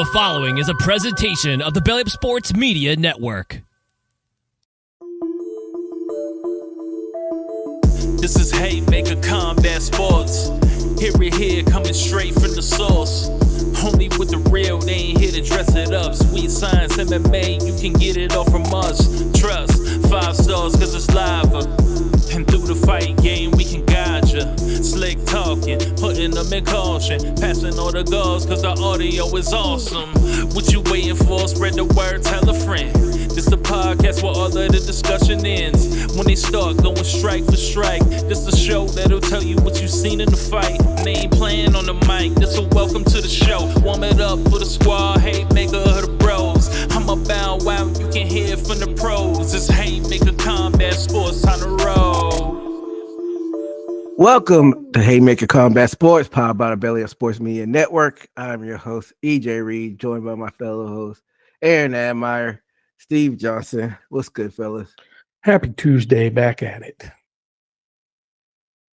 The following is a presentation of the Belly Up Sports Media Network. This is Haymaker Combat Sports. Here, coming straight from the source. Only with the real, they ain't here to dress it up. Sweet science, MMA, you can get it all from us. Trust, 5 stars cause it's live. And through the fight game, we can guide ya. Slick talking, putting them in caution. Passing all the goals cause the audio is awesome. What you waiting for? Spread the word, tell a friend. This the podcast where all of the discussion ends. When they start going strike for strike, this the show that'll tell you what you seen in the fight. And they ain't playing on the mic, this a welcome to the show. Warm it up for the squad, Haymaker of the bros. I'm a bow wow, you can hear it from the pros. It's Haymaker Combat Sports on the road. Welcome to Haymaker Combat Sports, powered by the Belly Up Sports Media Network. I'm your host, EJ Reed, joined by my fellow host, Aaron Admire, Steve Johnson. What's good, fellas? Happy Tuesday, back at it.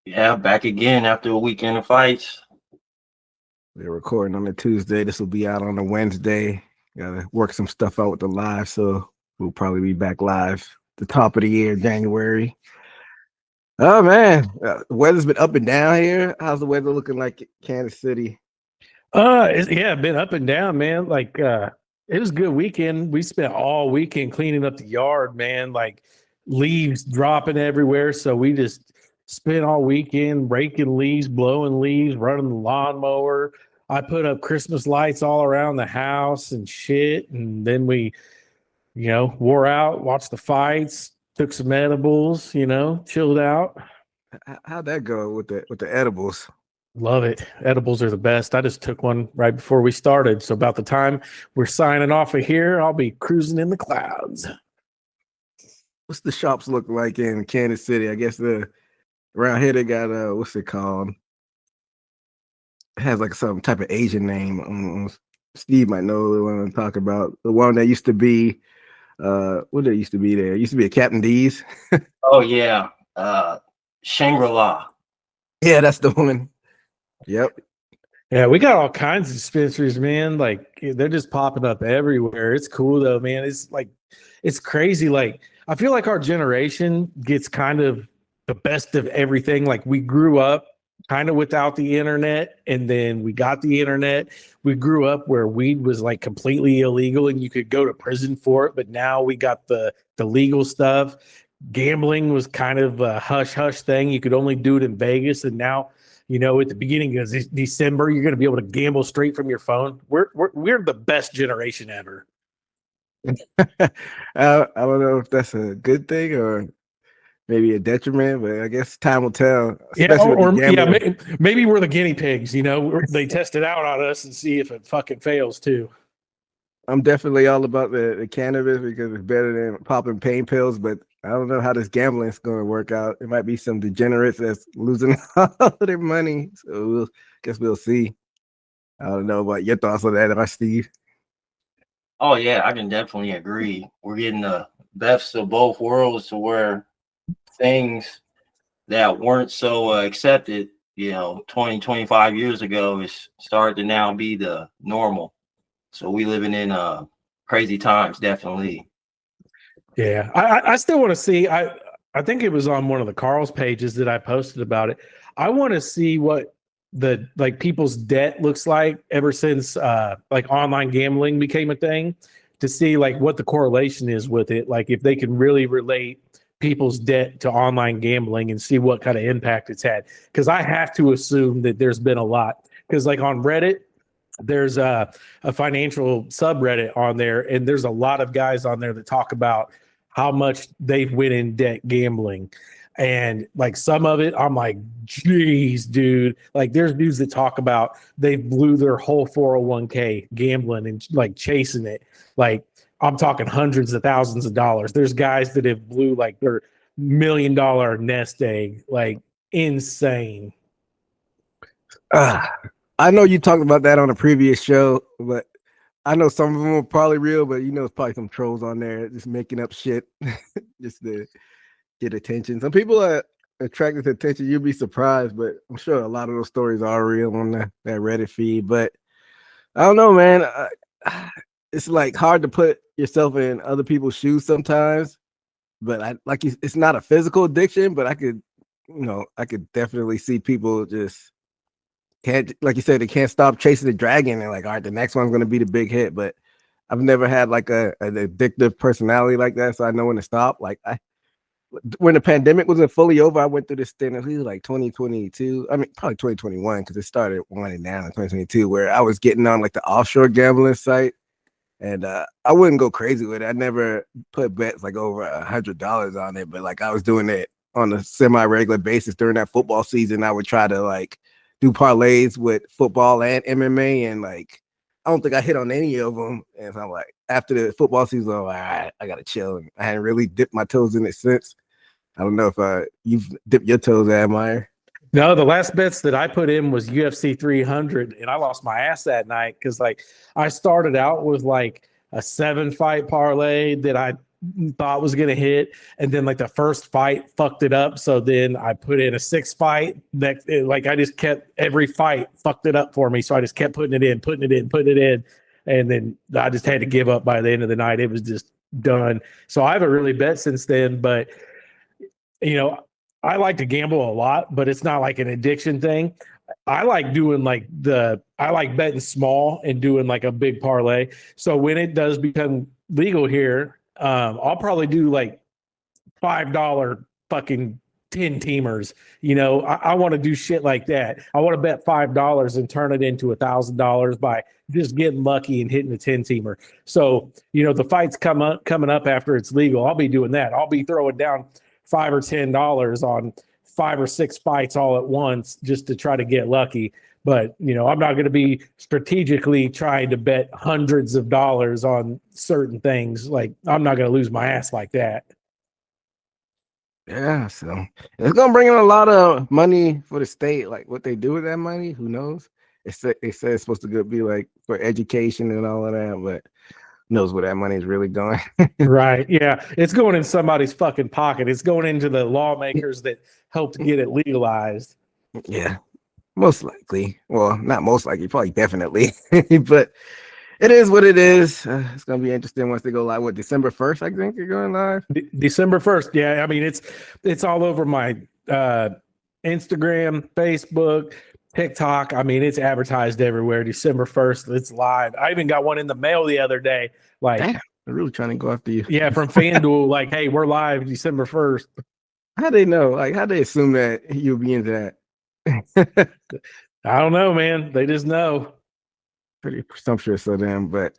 Yeah, back again after a weekend of fights. We're recording on a Tuesday. This will be out on a Wednesday. Gotta work some stuff out with the live, so we'll probably be back live the top of the year, January. Oh man, the weather's been up and down here. How's the weather looking like in Kansas City? Been up and down, man. Like it was a good weekend. We spent all weekend cleaning up the yard, man. Like leaves dropping everywhere. So we just spent all weekend raking leaves, blowing leaves, running the lawnmower. I put up Christmas lights all around the house and shit. And then we, wore out, watched the fights, took some edibles, chilled out. How'd that go with the edibles? Love it. Edibles are the best. I just took one right before we started. So about the time we're signing off of here, I'll be cruising in the clouds. What's the shops look like in Kansas City? I guess around here they got what's it called? It has like some type of Asian name. Steve might know the one I'm talking about. The one that used to be what did it used to be there? It used to be a Captain D's. Oh yeah. Shangri-La. Yeah, that's the one. Yep. Yeah, we got all kinds of dispensaries, man. Like they're just popping up everywhere. It's cool though, man. It's crazy. Like I feel like our generation gets kind of the best of everything. Like we grew up kind of without the internet, and then we got the internet. We grew up where weed was like completely illegal and you could go to prison for it, but now we got the legal stuff. Gambling was kind of a hush thing. You could only do it in Vegas, and now at the beginning of December, you're going to be able to gamble straight from your phone. We're the best generation ever. I don't know if that's a good thing or maybe a detriment, but I guess time will tell. Maybe we're the guinea pigs. They test it out on us and see if it fucking fails too. I'm definitely all about the cannabis because it's better than popping pain pills, but I don't know how this gambling is going to work out. It might be some degenerates that's losing all their money. So we'll see. I don't know about your thoughts on that, am I, Steve? Oh yeah, I can definitely agree. We're getting the best of both worlds to where things that weren't so accepted, 20, 25 years ago is starting to now be the normal. So we living in crazy times, definitely. Yeah, I still want to see. I think it was on one of the Carl's pages that I posted about it. I want to see what the people's debt looks like ever since online gambling became a thing, to see what the correlation is with it. Like if they can really relate people's debt to online gambling and see what kind of impact it's had. Because I have to assume that there's been a lot. Because on Reddit, there's a financial subreddit on there, and there's a lot of guys on there that talk about how much they've went in debt gambling. And some of it, I'm like, geez, dude. There's dudes that talk about they blew their whole 401k gambling and chasing it. I'm talking hundreds of thousands of dollars. There's guys that have blew their $1 million nest egg, insane. I know you talked about that on a previous show, but I know some of them are probably real, but it's probably some trolls on there just making up shit just to get attention. Some people are attracted to attention. You'll be surprised, but I'm sure a lot of those stories are real on that Reddit feed. But I don't know, man. it's like hard to put yourself in other people's shoes sometimes. But I like it's not a physical addiction, but I could, I could definitely see people just can't, like you said, they can't stop chasing the dragon and like, all right, the next one's gonna be the big hit. But I've never had like an addictive personality like that, so I know when to stop. Like when the pandemic wasn't fully over, I went through this thing. It was like 2022. I mean, probably 2021 because it started winding down in 2022, where I was getting on like the offshore gambling site, and I wouldn't go crazy with it. I never put bets like over $100 on it, but like I was doing it on a semi-regular basis during that football season. I would try to like do parlays with football and MMA, and like I don't think I hit on any of them. And so I'm like, after the football season, I'm like, all right, I gotta chill. And I hadn't really dipped my toes in it since. I don't know if you've dipped your toes, Admire. No, the last bets that I put in was UFC 300, and I lost my ass that night because like I started out with like a 7-fight parlay that I thought was going to hit, and then like the first fight fucked it up. So then I put in a 6-fight that like I just kept every fight fucked it up for me. So I just kept putting it in, and then I just had to give up by the end of the night. It was just done. So I haven't really bet since then, but I like to gamble a lot, but it's not like an addiction thing. I like doing I like betting small and doing like a big parlay. So when it does become legal here, I'll probably do like $5 fucking 10 teamers. I want to do shit like that. I want to bet $5 and turn it into $1,000 by just getting lucky and hitting a 10 teamer. So, the fights coming up after it's legal, I'll be doing that. I'll be throwing down $5 or $10 on 5 or 6 fights all at once just to try to get lucky. But, I'm not going to be strategically trying to bet hundreds of dollars on certain things. Like, I'm not going to lose my ass like that. Yeah, so it's going to bring in a lot of money for the state. Like what they do with that money, who knows? They say it's supposed to be like for education and all of that, but knows where that money is really going. Right. Yeah. It's going in somebody's fucking pocket. It's going into the lawmakers that helped get it legalized. Yeah, most likely. Well, not most likely, probably definitely. But it is what it is. It's going to be interesting once they go live. What, December 1st, I think you're going live? December 1st. Yeah. I mean, it's all over my Instagram, Facebook, TikTok. I mean, it's advertised everywhere. December 1st, it's live. I even got one in the mail the other day. Like, damn, they're really trying to go after you. Yeah, from FanDuel. Like, hey, we're live December 1st. How they know? Like, how they assume that you'll be into that? I don't know, man. They just know. Pretty presumptuous of them, but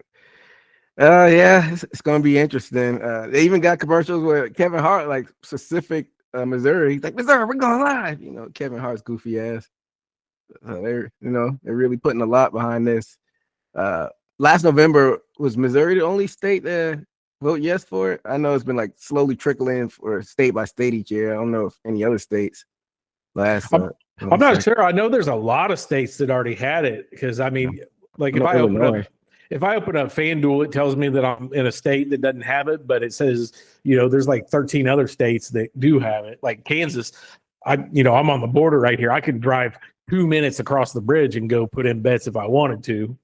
yeah, it's gonna be interesting. They even got commercials where Kevin Hart, like specific Missouri, he's like, Missouri, we're going live. Kevin Hart's goofy ass. They're really putting a lot behind this. Last November, was Missouri the only state that vote yes for it? I know it's been like slowly trickling for state by state each year. I don't know if any other states I'm not sure. I know there's a lot of states that already had it because I mean, like if I open up FanDuel, it tells me that I'm in a state that doesn't have it, but it says, there's like 13 other states that do have it. Like Kansas, I'm on the border right here. I could drive 2 minutes across the bridge and go put in bets if I wanted to.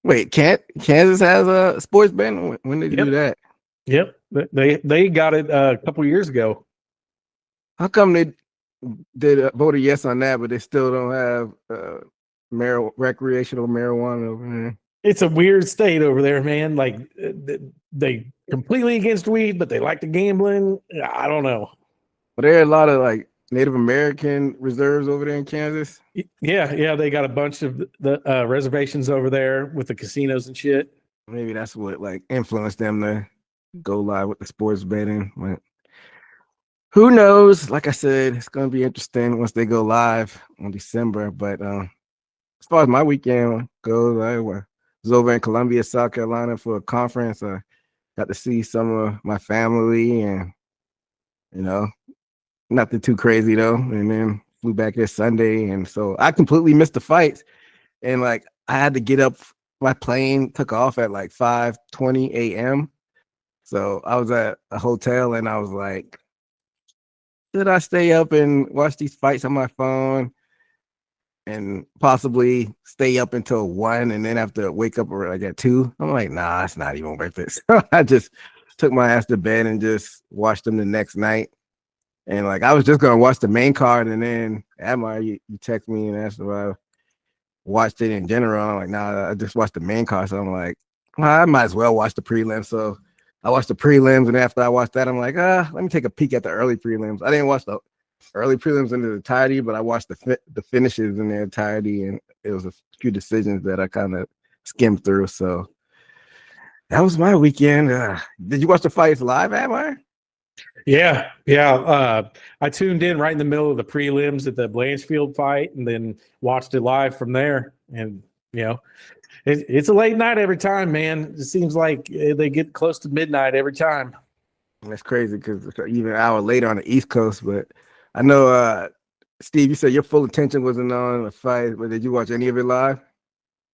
Wait, Kansas has a sports betting? When did they do that? Yep. They got it a couple years ago. How come they did voted yes on that, but they still don't have recreational marijuana over there? It's a weird state over there, man. Like they completely against weed, but they like the gambling. I don't know. But there are a lot of like Native American reserves over there in Kansas. Yeah. They got a bunch of the reservations over there with the casinos and shit. Maybe that's what like influenced them to go live with the sports betting. But who knows? Like I said, it's going to be interesting once they go live in December. But as far as my weekend goes, I was over in Columbia, South Carolina for a conference. I got to see some of my family and, nothing too crazy though. And then flew back here Sunday. And so I completely missed the fights. And like I had to get up. My plane took off at like 5:20 a.m. So I was at a hotel and I was like, should I stay up and watch these fights on my phone? and possibly stay up until 1 and then have to wake up like at 2. I'm like, nah, it's not even worth it. So I just took my ass to bed and just watched them the next night. And like I was just gonna watch the main card, and then Admire, you text me and asked if I watched it in general. I'm like, nah, I just watched the main card. So I'm like, well, I might as well watch the prelims. So I watched the prelims, and after I watched that, I'm like, let me take a peek at the early prelims. I didn't watch the early prelims in the entirety, but I watched the finishes in their entirety, and it was a few decisions that I kind of skimmed through. So that was my weekend. Did you watch the fights live, Admire? Yeah. I tuned in right in the middle of the prelims at the Blanchfield fight, and then watched it live from there. And it's a late night every time, man. It seems like they get close to midnight every time. That's crazy because it's even an hour later on the East Coast. But I know, Steve, you said your full attention wasn't on the fight, but did you watch any of it live?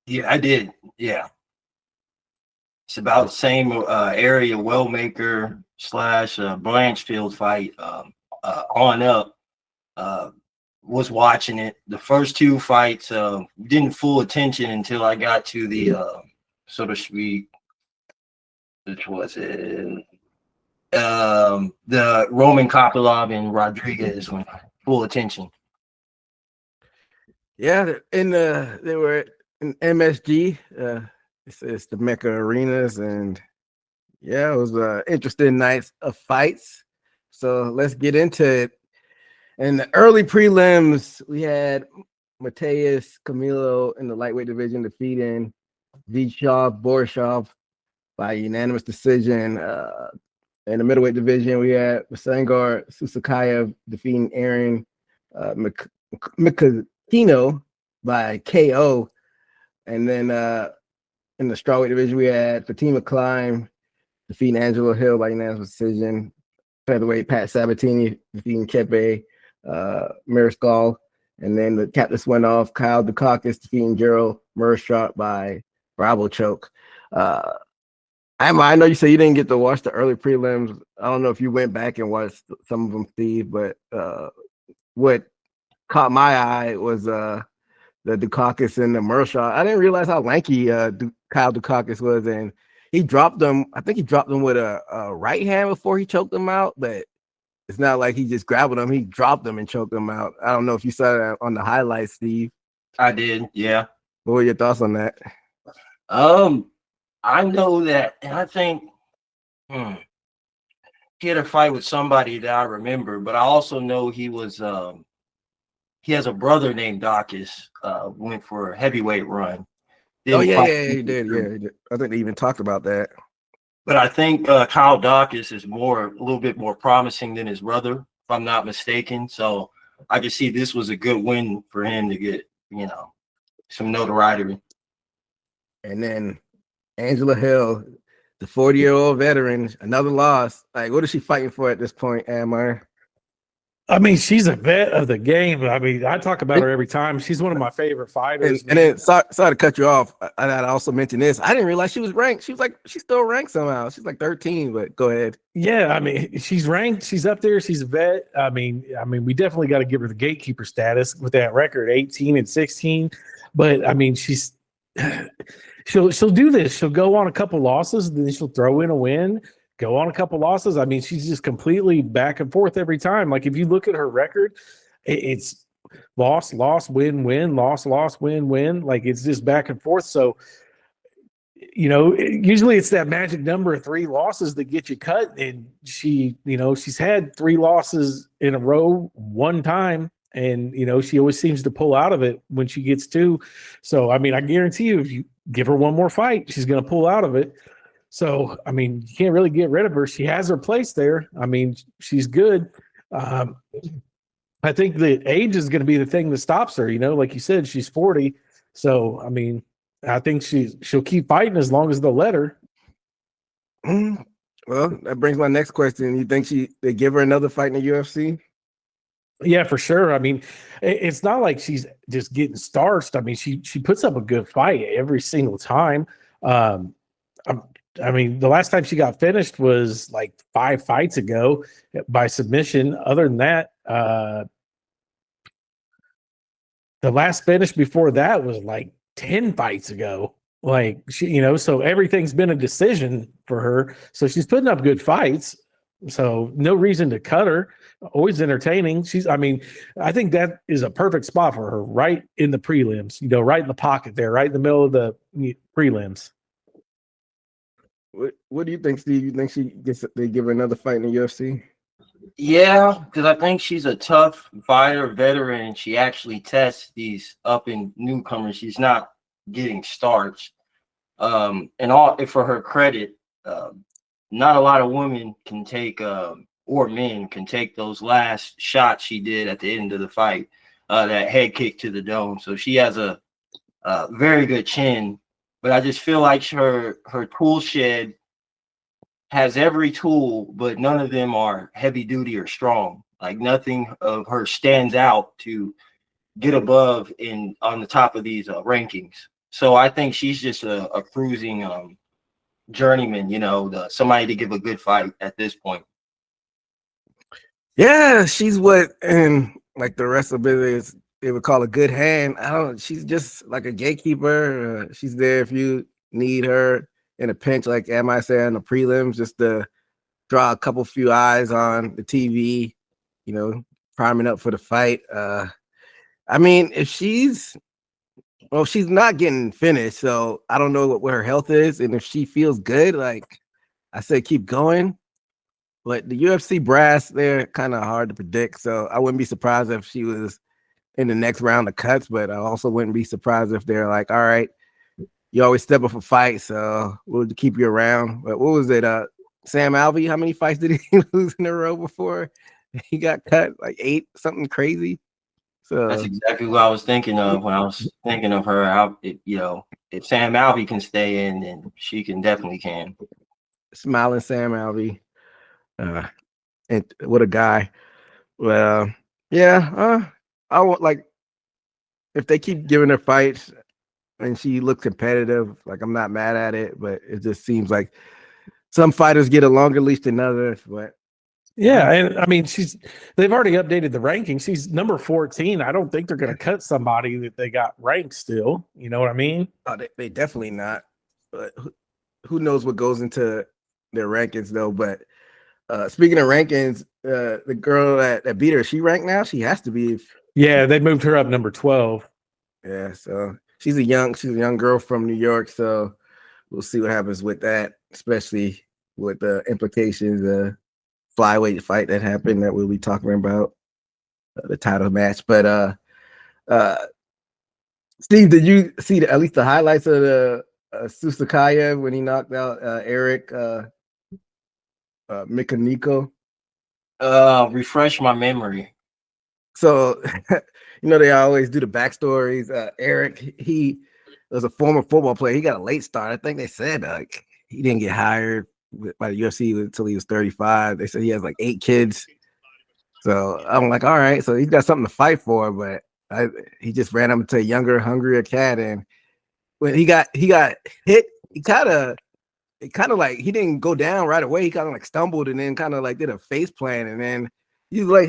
Yeah, I did. Yeah. It's about the same area, Wellmaker / Blanchfield fight on up. Was watching it. The first 2 fights didn't full attention until I got to the so to speak, which was it? The Roman Kopylov and Rodriguez went full attention. Yeah, they were in MSG. It's the Mecca Arenas, and yeah, it was interesting nights of fights. So let's get into it. In the early prelims, we had Mateus Camilo in the lightweight division defeating Vichov Borisov by unanimous decision. In the middleweight division, we had Sangar Susakayev defeating Aaron Mikakino by KO. And then in the strawweight division, we had Fatima Klein defeating Angela Hill by unanimous decision. Featherweight, Pat Sabatini defeating Kepe Mariscal. And then the captains went off. Kyle Dukakis defeating Gerald Mershot by Bravo choke. I know you said you didn't get to watch the early prelims. I don't know if you went back and watched some of them, Steve, but what caught my eye was the Dukakis and the Mershot. I didn't realize how lanky Kyle Dukakis was, and he dropped them. I think he dropped them with a right hand before he choked them out, but it's not like he just grabbed them. He dropped them and choked them out. I don't know if you saw that on the highlights, Steve. I did, yeah. What were your thoughts on that? I know that, and I think he had a fight with somebody that I remember, but I also know he was he has a brother named Dawkins, went for a heavyweight run. He did. I think they even talked about that. But I think Kyle Dawkins is a little bit more promising than his brother, if I'm not mistaken. So I can see this was a good win for him to get, some notoriety. And then Angela Hill, the 40-year-old veteran, another loss. Like, what is she fighting for at this point, Admire? I mean, she's a vet of the game. I mean, I talk about her every time. She's one of my favorite fighters. And then, sorry to cut you off. I also mentioned this. I didn't realize she was ranked. She's still ranked somehow. She's like 13, but go ahead. Yeah, I mean, she's ranked. She's up there. She's a vet. I mean, we definitely got to give her the gatekeeper status with that record, 18-16. But I mean, she'll do this. She'll go on a couple losses, then she'll throw in a win. Go on a couple losses. I mean, she's just completely back and forth every time. Like, if you look at her record, it's loss, win, loss, win. Like, it's just back and forth. So, usually it's that magic number of 3 losses that get you cut. And she's had 3 losses in a row one time. And, she always seems to pull out of it when she gets 2. So, I mean, I guarantee you, if you give her one more fight, she's going to pull out of it. So, I mean, you can't really get rid of her. She has her place there. I mean, she's good. I think the age is going to be the thing that stops her. Like you said, she's 40. So, I mean, I think she'll keep fighting as long as they'll let her. Well, that brings my next question. You think they give her another fight in the UFC? Yeah, for sure. I mean, it's not like she's just getting starched. I mean, she puts up a good fight every single time. I mean, the last time she got finished was like 5 fights ago by submission. Other than that, the last finish before that was like 10 fights ago. Like she, so everything's been a decision for her. So she's putting up good fights. So no reason to cut her. Always entertaining. I think that is a perfect spot for her, right in the prelims, right in the pocket there, right in the middle of the prelims. What do you think, Steve? You think they give her another fight in the UFC? Yeah, because I think she's a tough fighter, veteran. She actually tests these up and newcomers. She's not getting starts. And for her credit, not a lot of women can take or men can take those last shots she did at the end of the fight, that head kick to the dome. So she has a very good chin, but I just feel like her tool shed has every tool, but none of them are heavy duty or strong. Like nothing of her stands out to get above on the top of these rankings. So I think she's just a cruising journeyman, somebody to give a good fight at this point. Yeah, she's what, and like the rest of it is, they would call a good hand. She's just like a gatekeeper. She's there if you need her in a pinch, like am I saying the prelims, just to draw a few eyes on the TV, priming up for the fight. If she's not getting finished, so I don't know what her health is, and if she feels good, like I said, keep going. But the UFC brass, they're kind of hard to predict, so I wouldn't be surprised if she was in the next round of cuts, but I also wouldn't be surprised if they're like, all right, you always step up for fights, so we'll keep you around. But what was it? Sam Alvey, how many fights did he lose in a row before he got cut? Like 8, something crazy. So that's exactly what I was thinking of when I was thinking of her. If Sam Alvey can stay in, then she definitely can. Smiling Sam Alvey. And what a guy. Well, yeah. I want, like, if they keep giving her fights and she looks competitive, like I'm not mad at it, but it just seems like some fighters get a longer leash than others. But yeah, and they've already updated the rankings. She's number 14. I don't think they're going to cut somebody that they got ranked still. You know what I mean? Oh, they definitely not. But who knows what goes into their rankings though? But speaking of rankings, the girl that beat her, is she ranked now? She has to be. Yeah, they moved her up number 12. Yeah, so she's a young girl from New York, so we'll see what happens with that, especially with the implications of flyweight fight that happened that we'll be talking about, the title match. But Steve, did you see at least the highlights of the Susakayev when he knocked out Eric Mikonico? Refresh my memory. So, they always do the backstories. Eric, he was a former football player. He got a late start. I think they said he didn't get hired by the UFC until he was 35. They said he has like 8 kids. So I'm like, all right. So he's got something to fight for, but he just ran up into a younger, hungrier cat. And when he got hit, he kind of like, he didn't go down right away. He kind of like stumbled and then kind of like did a face plant. And then he's like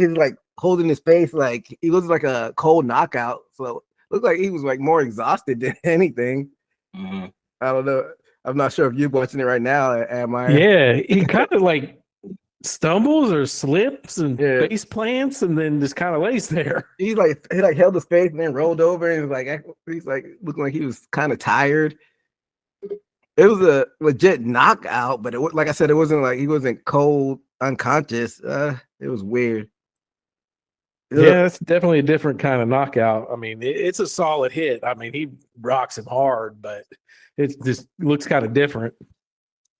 holding his face, like he was like a cold knockout. So looked like he was like more exhausted than anything. Mm-hmm. I don't know. I'm not sure if you're watching it right now. Am I? Yeah, he kind of like stumbles or slips and face plants and then just kind of lays there. He held his face and then rolled over and he's like looking like he was kind of tired. It was a legit knockout, but like I said, it wasn't like he wasn't cold, unconscious. It was weird. Yeah, it's definitely a different kind of knockout. It's a solid hit. He rocks him hard, but it just looks kind of different.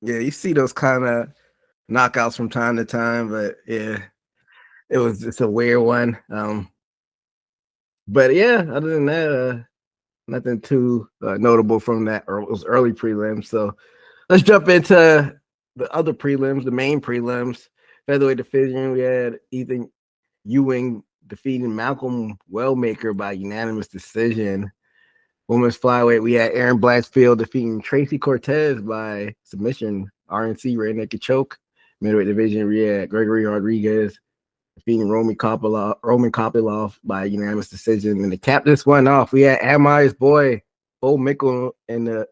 Yeah, you see those kind of knockouts from time to time, but yeah, it's a weird one. But yeah, other than that, nothing too notable from that those early prelims. So let's jump into the other prelims, the main prelims. Featherweight division, we had Ethan Ewing defeating Malcolm Wellmaker by unanimous decision. Women's flyweight, we had Aaron Blanchfield defeating Tracy Cortez by submission, RNC, rear naked choke. Middleweight division, we had Gregory Rodriguez defeating Roman Kopylov by unanimous decision. And to cap this one off, we had Amir's boy Bo Nickel in the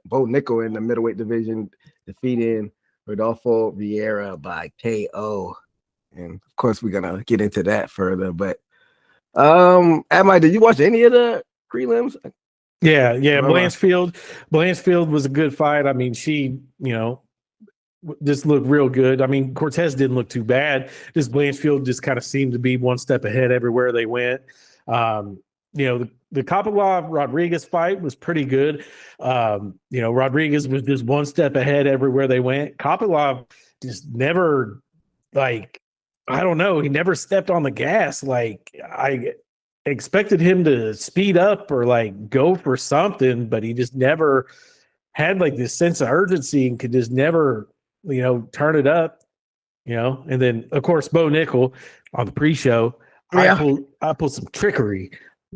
middleweight division, defeating Rodolfo Vieira by KO. And of course, we're gonna get into that further. But Amir, did you watch any of the prelims? Yeah. Blanchfield was a good fight. I mean, she, just looked real good. I mean, Cortez didn't look too bad. Just Blanchfield just kind of seemed to be one step ahead everywhere they went. The Kopylov Rodriguez fight was pretty good. Rodriguez was just one step ahead everywhere they went. Kopylov just never, I don't know, he never stepped on the gas. I expected him to speed up or go for something, but he just never had this sense of urgency and could just never, turn it up, And then of course Bo Nickel on the pre-show, I pulled some trickery.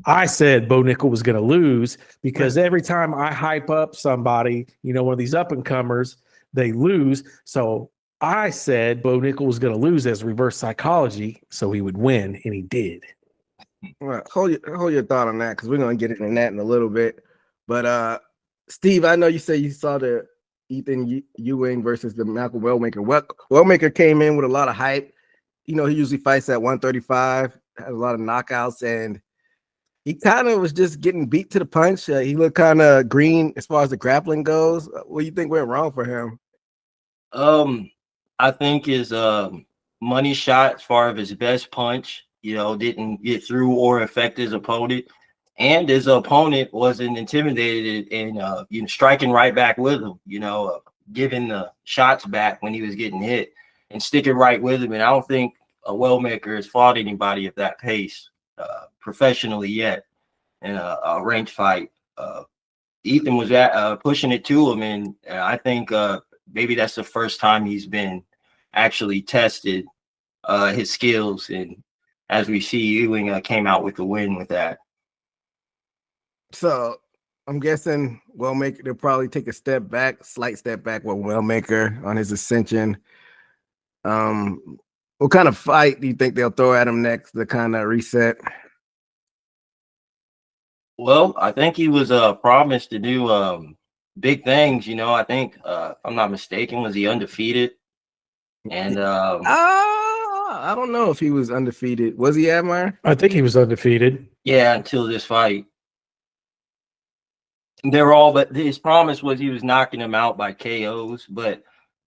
I said Bo Nickel was going to lose because every time I hype up somebody, one of these up and comers, they lose. So I said Bo Nickel was going to lose as reverse psychology, so he would win, and he did. Well, hold your thought on that because we're gonna get into that in a little bit. But Steve, I know you say you saw the Ethan Ewing versus the Malcolm Wellmaker. Wellmaker came in with a lot of hype. He usually fights at 135, has a lot of knockouts, and he kind of was just getting beat to the punch. He looked kind of green as far as the grappling goes. What do you think went wrong for him? I think his money shot as far as his best punch, didn't get through or affect his opponent. And his opponent wasn't intimidated and striking right back with him, giving the shots back when he was getting hit and sticking right with him. And I don't think a Wellmaker has fought anybody at that pace professionally yet in a ranked fight. Ethan was pushing it to him, and I think maybe that's the first time he's been actually tested his skills. And as we see, Ewing came out with the win with that. So I'm guessing Wellmaker, they'll probably take a slight step back with Wellmaker on his ascension. What kind of fight do you think they'll throw at him next to kind of reset? Well, I think he was promised to do big things. I think, if I'm not mistaken, was he undefeated? And I don't know if he was undefeated. Was he, Admire? I think he was undefeated. Yeah, until this fight. But his promise was he was knocking him out by KOs. But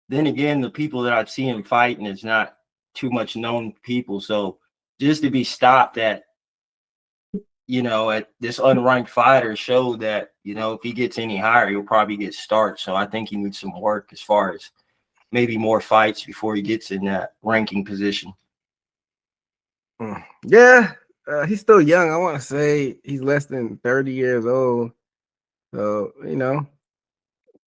then again, the people that I've seen him fighting is not too much known people. So just to be stopped at this unranked fighter showed that, if he gets any higher, he'll probably get starched. So I think he needs some work as far as maybe more fights before he gets in that ranking position. Yeah, he's still young. I want to say he's less than 30 years old. So,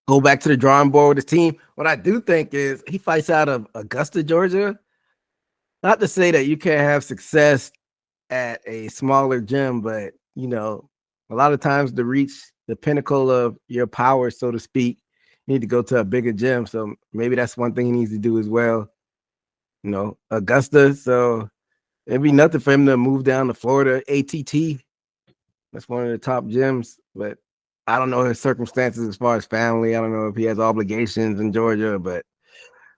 go back to the drawing board with his team. What I do think is he fights out of Augusta, Georgia. Not to say that you can't have success at a smaller gym, but, a lot of times to reach the pinnacle of your power, so to speak, you need to go to a bigger gym. So maybe that's one thing he needs to do as well. Augusta. So it'd be nothing for him to move down to Florida. ATT. That's one of the top gyms, but I don't know his circumstances as far as family. I don't know if he has obligations in Georgia, but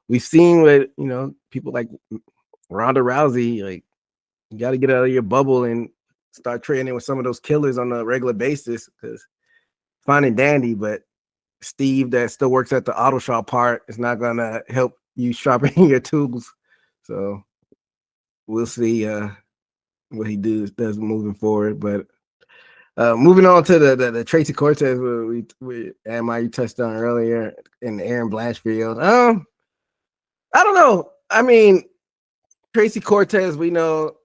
we've seen with, people like Ronda Rousey, you got to get out of your bubble and start training with some of those killers on a regular basis, because fine and dandy, but Steve that still works at the auto shop part is not going to help you sharpen your tools. So we'll see what he does moving forward. But moving on to the Tracy Cortez we you touched on earlier in Aaron Blanchfield. I don't know. I mean, Tracy Cortez, we know,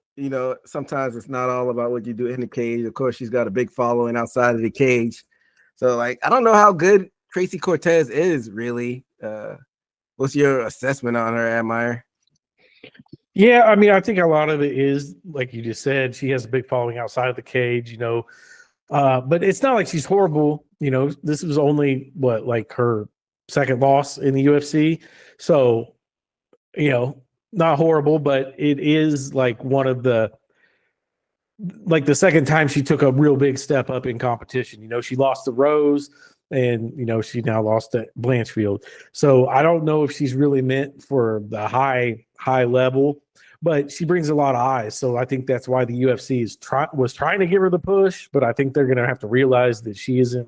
sometimes it's not all about what you do in the cage. Of course, she's got a big following outside of the cage. So, I don't know how good Tracy Cortez is really. What's your assessment on her, Admire? Yeah, I mean, I think a lot of it is, like you just said, she has a big following outside of the cage, but it's not like she's horrible. This was only her second loss in the UFC. So, not horrible, but it is like one of the second time she took a real big step up in competition. She lost to Rose, and she now lost to Blanchfield. So I don't know if she's really meant for the high level, but she brings a lot of eyes. So I think that's why the UFC was trying to give her the push, but I think they're going to have to realize that she doesn't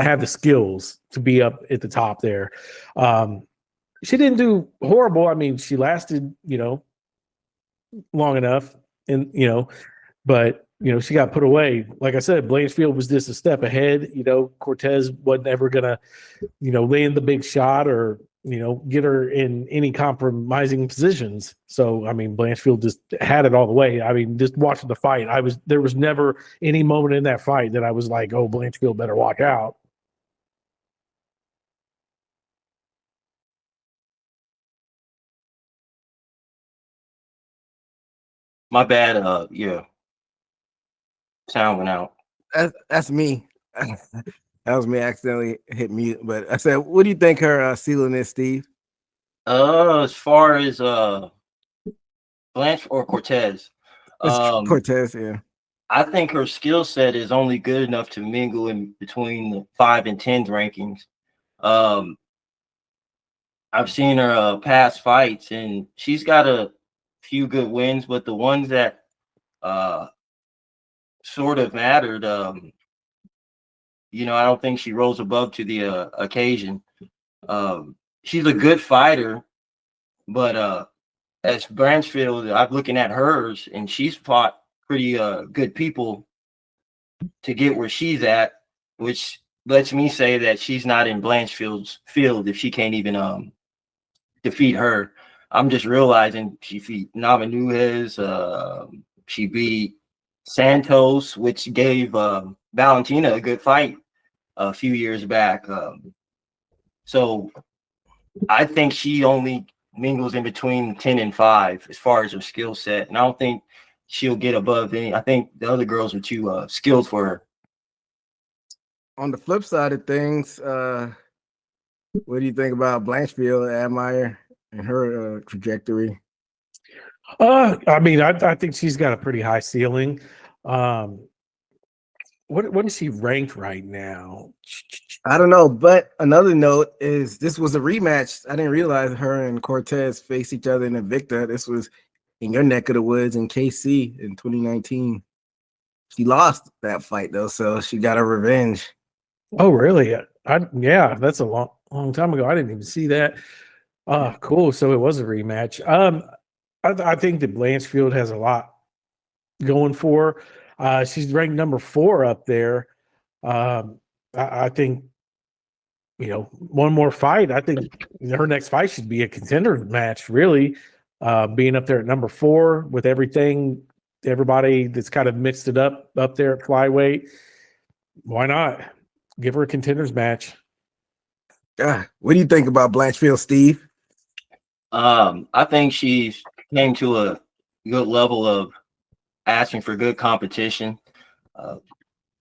have the skills to be up at the top there. She didn't do horrible. I mean, she lasted, long enough, and but she got put away. Like I said, Blanchfield was just a step ahead. Cortez wasn't ever gonna, land the big shot or get her in any compromising positions. So I mean, Blanchfield just had it all the way. I mean, just watching the fight, there was never any moment in that fight that I was like, oh, Blanchfield better watch out. My bad. Yeah, sound went out. That's me. That was me accidentally hit mute. But I said, what do you think her ceiling is, Steve? As far as Blanche or Cortez, Cortez, yeah. I think her skill set is only good enough to mingle in between the 5 and 10 rankings. I've seen her past fights, and she's got a few good wins, but the ones that sort of mattered, I don't think she rose above to the occasion. She's a good fighter, but as Branchfield, I'm looking at hers, and she's fought pretty good people to get where she's at, which lets me say that she's not in Blanchfield's field if she can't even defeat her. I'm just realizing she beat Namanuez, she beat Santos, which gave Valentina a good fight a few years back. So I think she only mingles in between 10 and 5 as far as her skill set. And I don't think she'll get above any. I think the other girls are too skilled for her. On the flip side of things, what do you think about Blanchfield, Admire, and her trajectory? I mean, I think she's got a pretty high ceiling. What is she ranked right now? I don't know, but another note is this was a rematch. I didn't realize her and Cortez faced each other in Invicta. This was in your neck of the woods in KC in 2019. She lost that fight though, so she got her revenge. Oh, really? Yeah, that's a long time ago. I didn't even see that. Cool. So it was a rematch. I think that Blanchfield has a lot going for her. She's ranked number 4 up there. I think, one more fight. I think her next fight should be a contender match, really. Being up there at number 4 with everybody that's kind of mixed it up there at flyweight. Why not? Give her a contenders match. What do you think about Blanchfield, Steve? I think she's came to a good level of asking for good competition.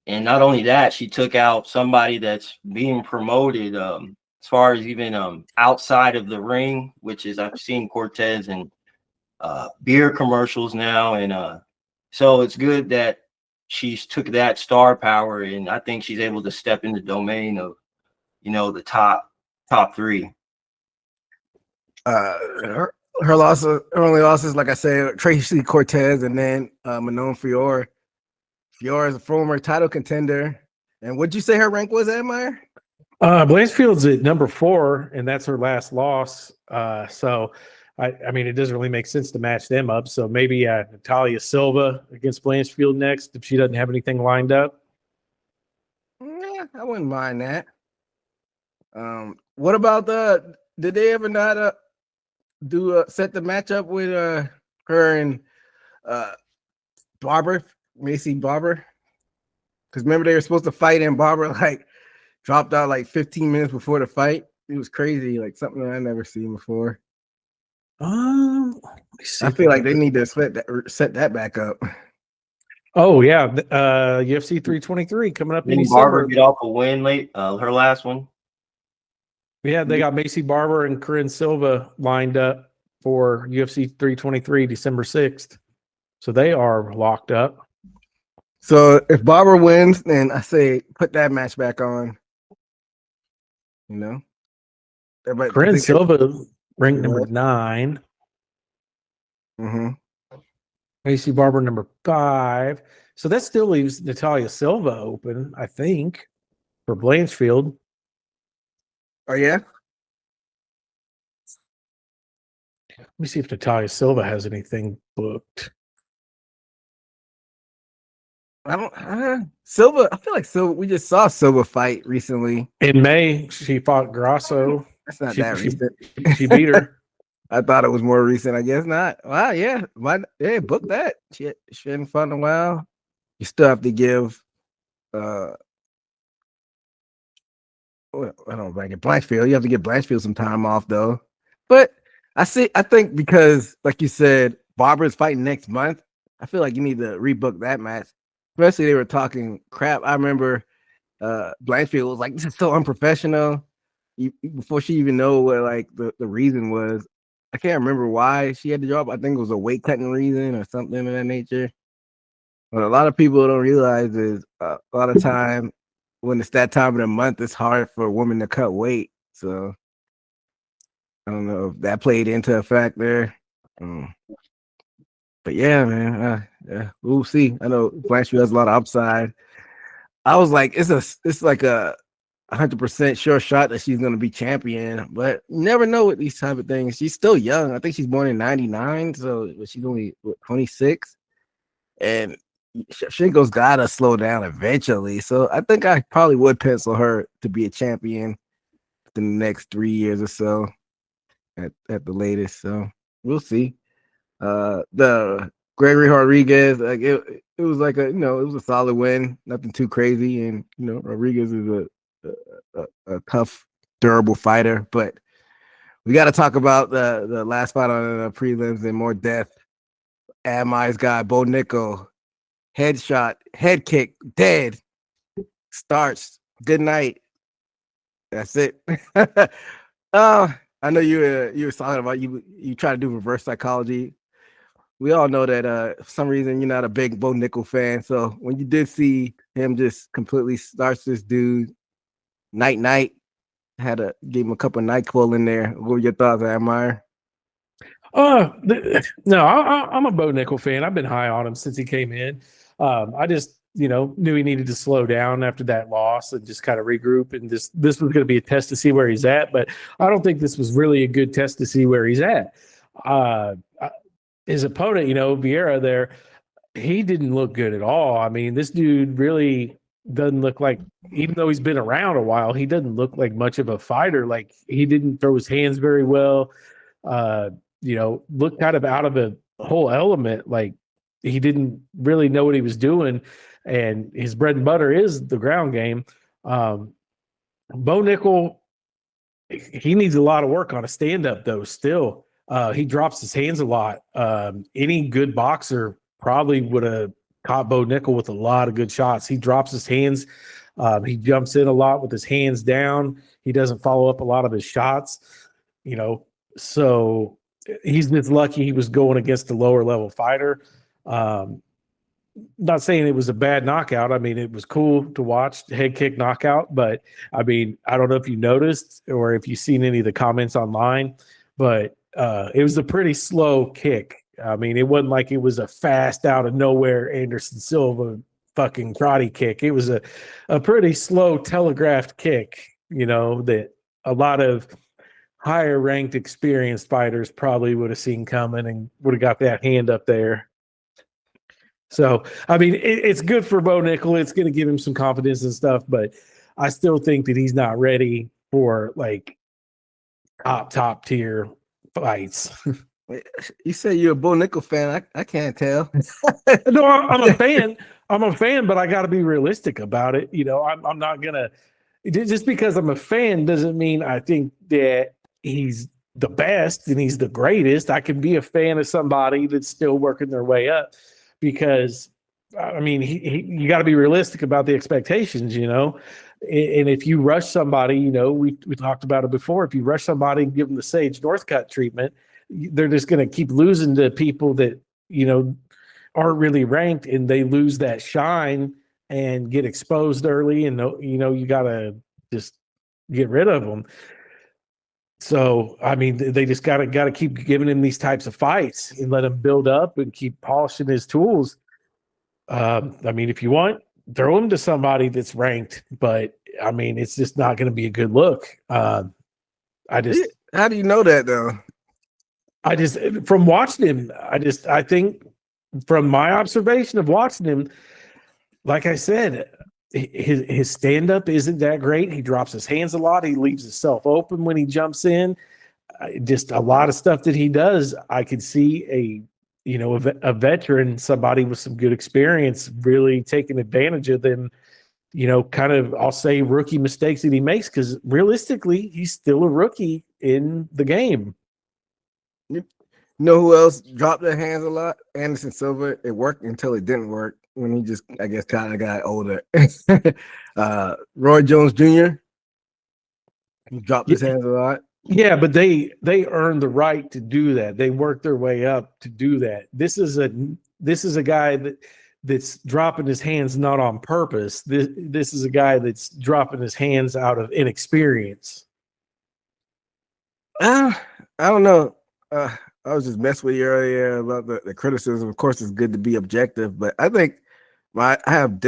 And not only that, she took out somebody that's being promoted as far as even outside of the ring, which is I've seen Cortez in beer commercials now. And so it's good that she's took that star power, and I think she's able to step in the domain of, the top 3. Her only losses, like I said, Tracy Cortez and then Manon Fiore. Fiore is a former title contender. And what'd you say her rank was, Admire? Blanchfield's at number 4, and that's her last loss. So I mean, it doesn't really make sense to match them up. So maybe Natalia Silva against Blanchfield next if she doesn't have anything lined up. Yeah, I wouldn't mind that. What about did they ever not set the matchup with her and Macy Barber? Because remember they were supposed to fight and Barber dropped out 15 minutes before the fight. It was crazy, something that I never seen before. I feel like they need to set that back up. Oh yeah, UFC 323 coming up in Didn't December. Barber get off a win late? Her last one. Yeah, they got Macy Barber and Corinne Silva lined up for UFC 323 December 6th. So they are locked up. So if Barber wins, then I say put that match back on. You know, everybody Corinne think Silva ranked number 9. Mm-hmm. Macy Barber number 5. So that still leaves Natalia Silva open, I think, for Blanchfield. Oh yeah. Let me see if Natalia Silva has anything booked. I don't. Silva. I feel like Silva. We just saw Silva fight recently. In May, she fought Grasso. That's not that recent. She beat her. I thought it was more recent. I guess not. Wow. Yeah. Book that. She hadn't fought in a while. You still have to give. I don't like it. Blanchfield. You have to give Blanchfield some time off though. But I think because, like you said, Barber's fighting next month. I feel like you need to rebook that match. Especially they were talking crap. I remember Blanchfield was like, "This is so unprofessional." Before she even know what like the reason was. I can't remember why she had to drop. I think it was a weight cutting reason or something of that nature. What a lot of people don't realize is a lot of time when it's that time of the month, it's hard for a woman to cut weight. So I don't know if that played into a factor. But yeah, man, yeah, we'll see. I know Blanchfield has a lot of upside. I was like, it's like a 100% sure shot that she's going to be champion, but you never know with these type of things. She's still young. I think she's born in 99, so she's only 26, and Shevchenko's got to slow down eventually. So I think I probably would pencil her to be a champion in the next 3 years or so at the latest. So we'll see. The Gregory Rodriguez, like it was like it was a solid win, nothing too crazy, and Rodriguez is a tough, durable fighter. But we got to talk about the last fight on the prelims in more depth. Admai's guy, Bo Nickel, headshot, head kick, dead. Starts. Good night. That's it. I know you were talking about you try to do reverse psychology. We all know that for some reason you're not a big Bo Nickel fan. So when you did see him just completely starts this dude night, had to give him a couple of NyQuil in there. What were your thoughts, Admire? No, I'm a Bo Nickel fan. I've been high on him since he came in. I just knew he needed to slow down after that loss and just kind of regroup. And this was going to be a test to see where he's at. But I don't think this was really a good test to see where he's at. His opponent, Vieira there, he didn't look good at all. I mean, this dude really doesn't look like, even though he's been around a while, he doesn't look like much of a fighter. Like, he didn't throw his hands very well. Looked kind of out of a whole element. Like, he didn't really know what he was doing. And his bread and butter is the ground game. Bo Nickel, he needs a lot of work on a stand-up, though, still. He drops his hands a lot. Any good boxer probably would have caught Bo Nickel with a lot of good shots. He drops his hands. He jumps in a lot with his hands down. He doesn't follow up a lot of his shots, so he's just lucky he was going against a lower level fighter. Not saying it was a bad knockout. I mean, it was cool to watch, head kick knockout, but I mean, I don't know if you noticed or if you've seen any of the comments online, but it was a pretty slow kick. I mean, it wasn't like it was a fast out of nowhere Anderson Silva fucking karate kick. It was a pretty slow telegraphed kick, that a lot of higher ranked experienced fighters probably would have seen coming and would have got that hand up there. So, I mean, it's good for Bo Nickel. It's going to give him some confidence and stuff, but I still think that he's not ready for like top tier fights. You say you're a Bo Nickel fan. I can't tell. No, I'm a fan. I'm a fan, but I got to be realistic about it. I'm not gonna just because I'm a fan doesn't mean I think that he's the best and he's the greatest. I can be a fan of somebody that's still working their way up because I mean, you got to be realistic about the expectations. And if you rush somebody, you know, we talked about it before. If you rush somebody and give them the Sage Northcutt treatment, they're just going to keep losing to people that, you know, aren't really ranked, and they lose that shine and get exposed early. And, you know, you got to just get rid of them. So, I mean, they just got to keep giving him these types of fights and let him build up and keep polishing his tools. I mean, if you want, throw him to somebody that's ranked, but I mean, it's just not going to be a good look. How do you know that though? From watching him, I think from my observation of watching him, like I said, his stand-up isn't that great. He drops his hands a lot. He leaves himself open when he jumps in. Just a lot of stuff that he does. I could see a veteran, somebody with some good experience, really taking advantage of them, you know, kind of, I'll say, rookie mistakes that he makes, because realistically, he's still a rookie in the game. You know who else dropped their hands a lot? Anderson Silva. It worked until it didn't work when he just, I guess, kind of got older. Roy Jones Jr. He dropped his hands a lot. Yeah, but they earned the right to do that. They worked their way up to do that. This is a guy that's dropping his hands not on purpose. This is a guy that's dropping his hands out of inexperience. I don't know. I was just messing with you earlier about the criticism. Of course, it's good to be objective, but I think I have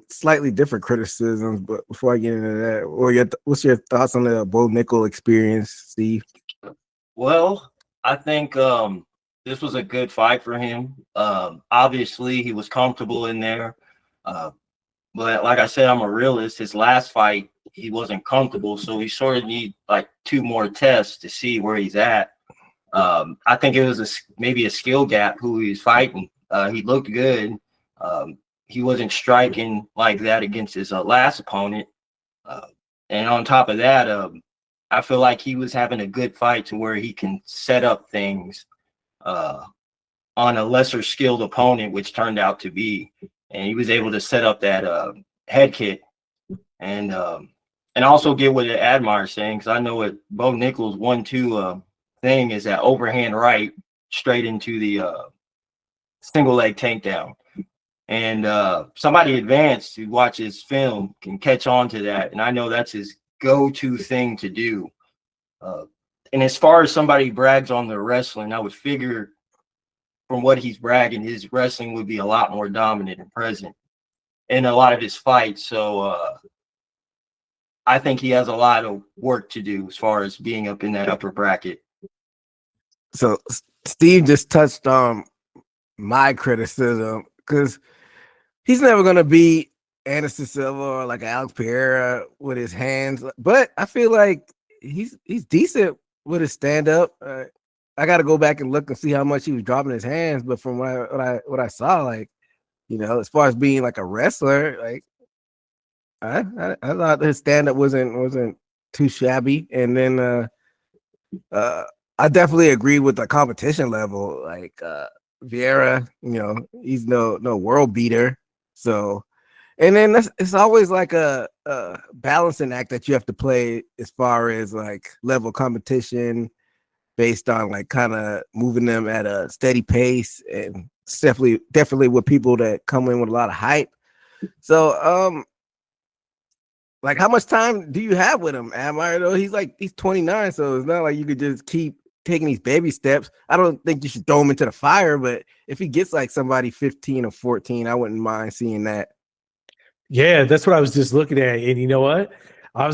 slightly different criticisms. But before I get into that, what's your thoughts on the Bo Nickel experience, Steve? Well, I think this was a good fight for him. Obviously, he was comfortable in there. But like I said, I'm a realist. His last fight, he wasn't comfortable, so he sort of need like 2 more tests to see where he's at. I think it was maybe a skill gap who he was fighting. He looked good. He wasn't striking like that against his last opponent. And on top of that, I feel like he was having a good fight to where he can set up things on a lesser skilled opponent, which turned out to be. And he was able to set up that head kick and also get what Admire's saying, because I know what Bo Nickel's 1-2 thing is, that overhand right straight into the single leg takedown. And somebody advanced who watches film can catch on to that. And I know that's his go-to thing to do. And as far as somebody brags on their wrestling, I would figure from what he's bragging, his wrestling would be a lot more dominant and present in a lot of his fights. So I think he has a lot of work to do as far as being up in that upper bracket. So Steve just touched on my criticism, because he's never going to be Anderson Silva or like Alex Pereira with his hands, but I feel like he's decent with his stand up. I got to go back and look and see how much he was dropping his hands, but from what I saw, like, you know, as far as being like a wrestler, like I thought his stand up wasn't too shabby. And then I definitely agree with the competition level. Like Vieira, you know, he's no world beater. So, and then it's always like a balancing act that you have to play as far as like level competition, based on like kind of moving them at a steady pace, and definitely with people that come in with a lot of hype. So, like, how much time do you have with him, Admire? Though he's 29, so it's not like you could just keep taking these baby steps. I don't think you should throw him into the fire, but if he gets like somebody 15 or 14, I wouldn't mind seeing that. Yeah, that's what I was just looking at. And you know what? I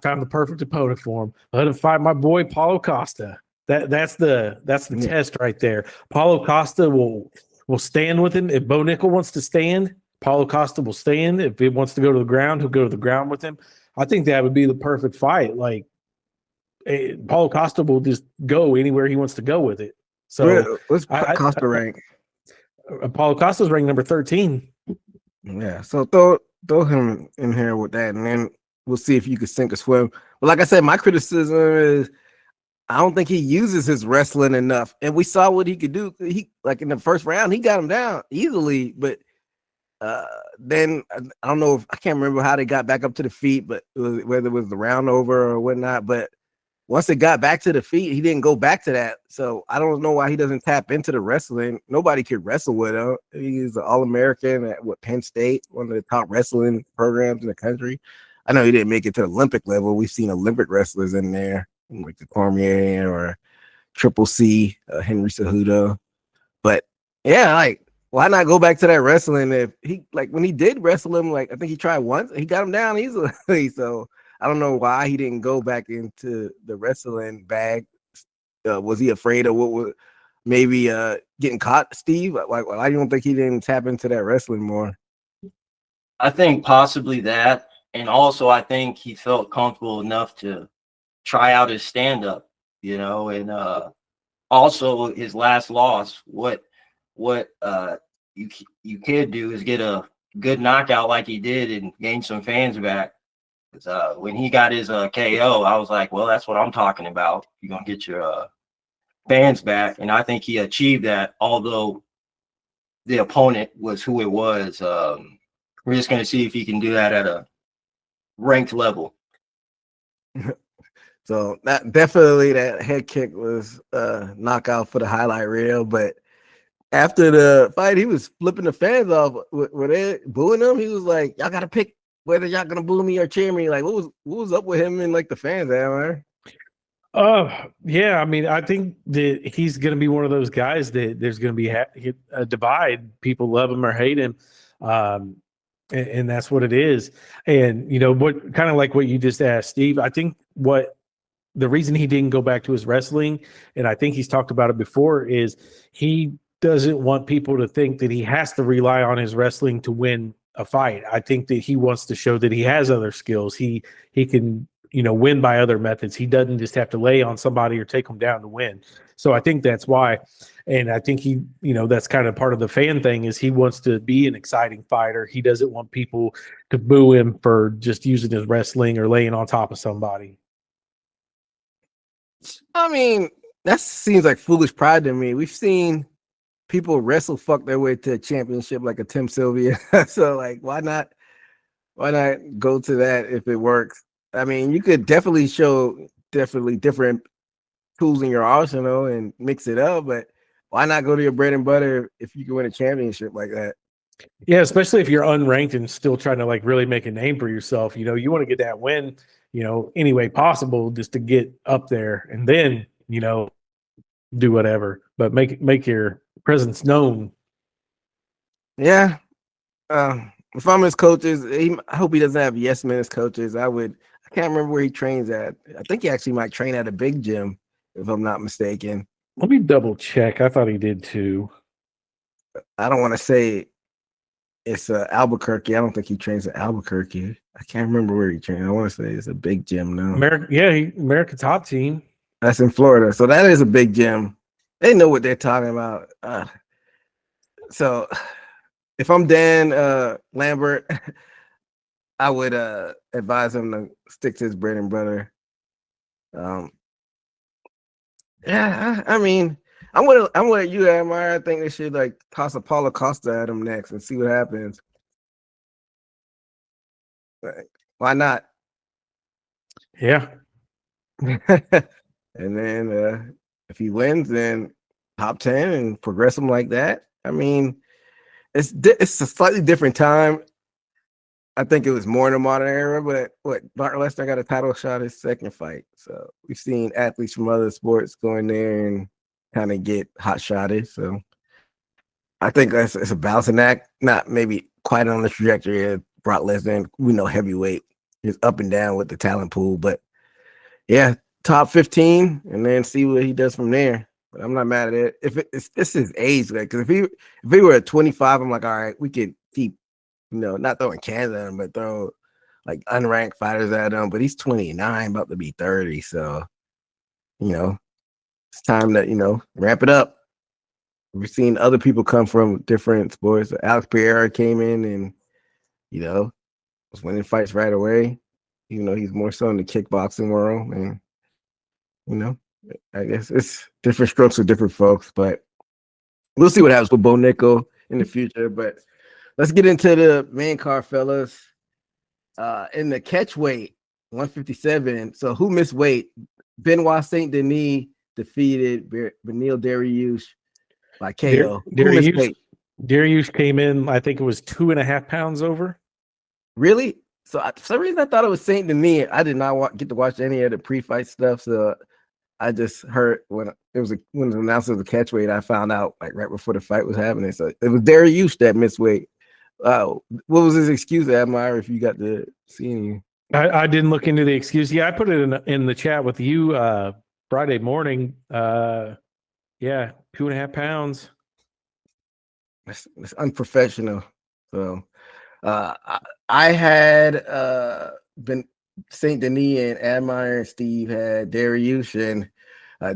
found the perfect opponent for him. Let him fight my boy Paulo Costa. That's the test right there. Paulo Costa will stand with him. If Bo Nickel wants to stand, Paulo Costa will stand. If he wants to go to the ground, he'll go to the ground with him. I think that would be the perfect fight. Like, Paulo Costa will just go anywhere he wants to go with it. So what's Costa rank? Paulo Costa's ranked number 13. Yeah, so throw him in here with that, and then we'll see if you can sink or swim. But like I said, my criticism is I don't think he uses his wrestling enough. And we saw what he could do. He, like in the first round, he got him down easily, but Then I don't know if I can't remember how they got back up to the feet, but whether it was the round over or whatnot. But once it got back to the feet, he didn't go back to that. So I don't know why he doesn't tap into the wrestling. Nobody could wrestle with him. He's an All-American at Penn State, one of the top wrestling programs in the country. I know he didn't make it to the Olympic level. We've seen Olympic wrestlers in there, like the Cormier or Triple C, Henry Cejudo. But yeah, like, why not go back to that wrestling? If he, like, when he did wrestle him, like, I think he tried once, he got him down easily. So I don't know why he didn't go back into the wrestling bag. Was he afraid of what was maybe getting caught, Steve? Like, I don't think he didn't tap into that wrestling more. I think possibly that. And also, I think he felt comfortable enough to try out his stand-up, and also his last loss. What you could do is get a good knockout like he did and gain some fans back. Because when he got his KO, I was like, well, that's what I'm talking about. You're going to get your fans back. And I think he achieved that, although the opponent was who it was. We're just going to see if he can do that at a ranked level. So definitely that head kick was knockout for the highlight reel. But after the fight, he was flipping the fans off. Were they booing him? He was like, y'all got to pick whether y'all gonna boo me or cheer me. Like, what was up with him and like the fans there, man? Yeah, I mean, I think that he's going to be one of those guys that there's going to be a divide. People love him or hate him. And that's what it is. And, what kind of like what you just asked, Steve, I think the reason he didn't go back to his wrestling, and I think he's talked about it before, is he doesn't want people to think that he has to rely on his wrestling to win a fight. I think that he wants to show that he has other skills. He can, win by other methods. He doesn't just have to lay on somebody or take them down to win. So I think that's why. And I think he, that's kind of part of the fan thing is he wants to be an exciting fighter. He doesn't want people to boo him for just using his wrestling or laying on top of somebody. I mean, that seems like foolish pride to me. We've seen people wrestle fuck their way to a championship like a Tim Sylvia. So like, why not go to that if it works? I mean, you could definitely show different tools in your arsenal and mix it up, but why not go to your bread and butter if you can win a championship like that? Yeah, especially if you're unranked and still trying to like really make a name for yourself. You want to get that win, any way possible just to get up there and then, do whatever, but make your presence known. Yeah. If I'm his coaches, I hope he doesn't have yes men as coaches. I can't remember where he trains at. I think he actually might train at a big gym, if I'm not mistaken. Let me double check. I thought he did too. I don't want to say it's Albuquerque. I don't think he trains at Albuquerque. I can't remember where he trains. I want to say it's a big gym now. America Top Team. That's in Florida. So that is a big gym. They know what they're talking about. So if I'm Dan Lambert, I would advise him to stick to his bread and butter. Yeah, I mean, I'm with you, Amar. I think they should like toss a Paulo Costa at him next and see what happens. Like, why not? Yeah. And then if he wins, then top 10 and progress him like that. I mean, it's a slightly different time. I think it was more in the modern era, but Brock Lesnar got a title shot his second fight. So we've seen athletes from other sports go in there and kind of get hot shotted. So I think it's a balancing act, not maybe quite on the trajectory of Brock Lesnar. We know heavyweight is up and down with the talent pool, but yeah, top 15 and then see what he does from there. But I'm not mad at it. If this is age, like, because if he were at 25, I'm like, all right, we could keep, not throwing cans at him, but throw like unranked fighters at him. But he's 29, about to be 30. So, it's time to, ramp it up. We've seen other people come from different sports. Alex Pereira came in and, was winning fights right away. Even though he's more so in the kickboxing world. And, I guess it's different strokes for different folks. But we'll see what happens with Bo Nickel in the future. But let's get into the main card, fellas. In the catch weight, 157. So who missed weight? Benoit Saint Denis defeated Beneil Dariush by KO. Who missed weight? Dariush came in, I think it was 2.5 pounds over. Really? So for some reason I thought it was Saint Denis. I did not get to watch any of the pre-fight stuff. So I just heard when it was announced as a catch weight, I found out like right before the fight was happening. So it was Dariush that missed weight. What was his excuse, Admire? If you got to see any? I didn't look into the excuse. Yeah, I put it in the chat with you Friday morning. Yeah, 2.5 pounds. It's unprofessional. So I had been Saint Denis and Admire and Steve had Dariush, and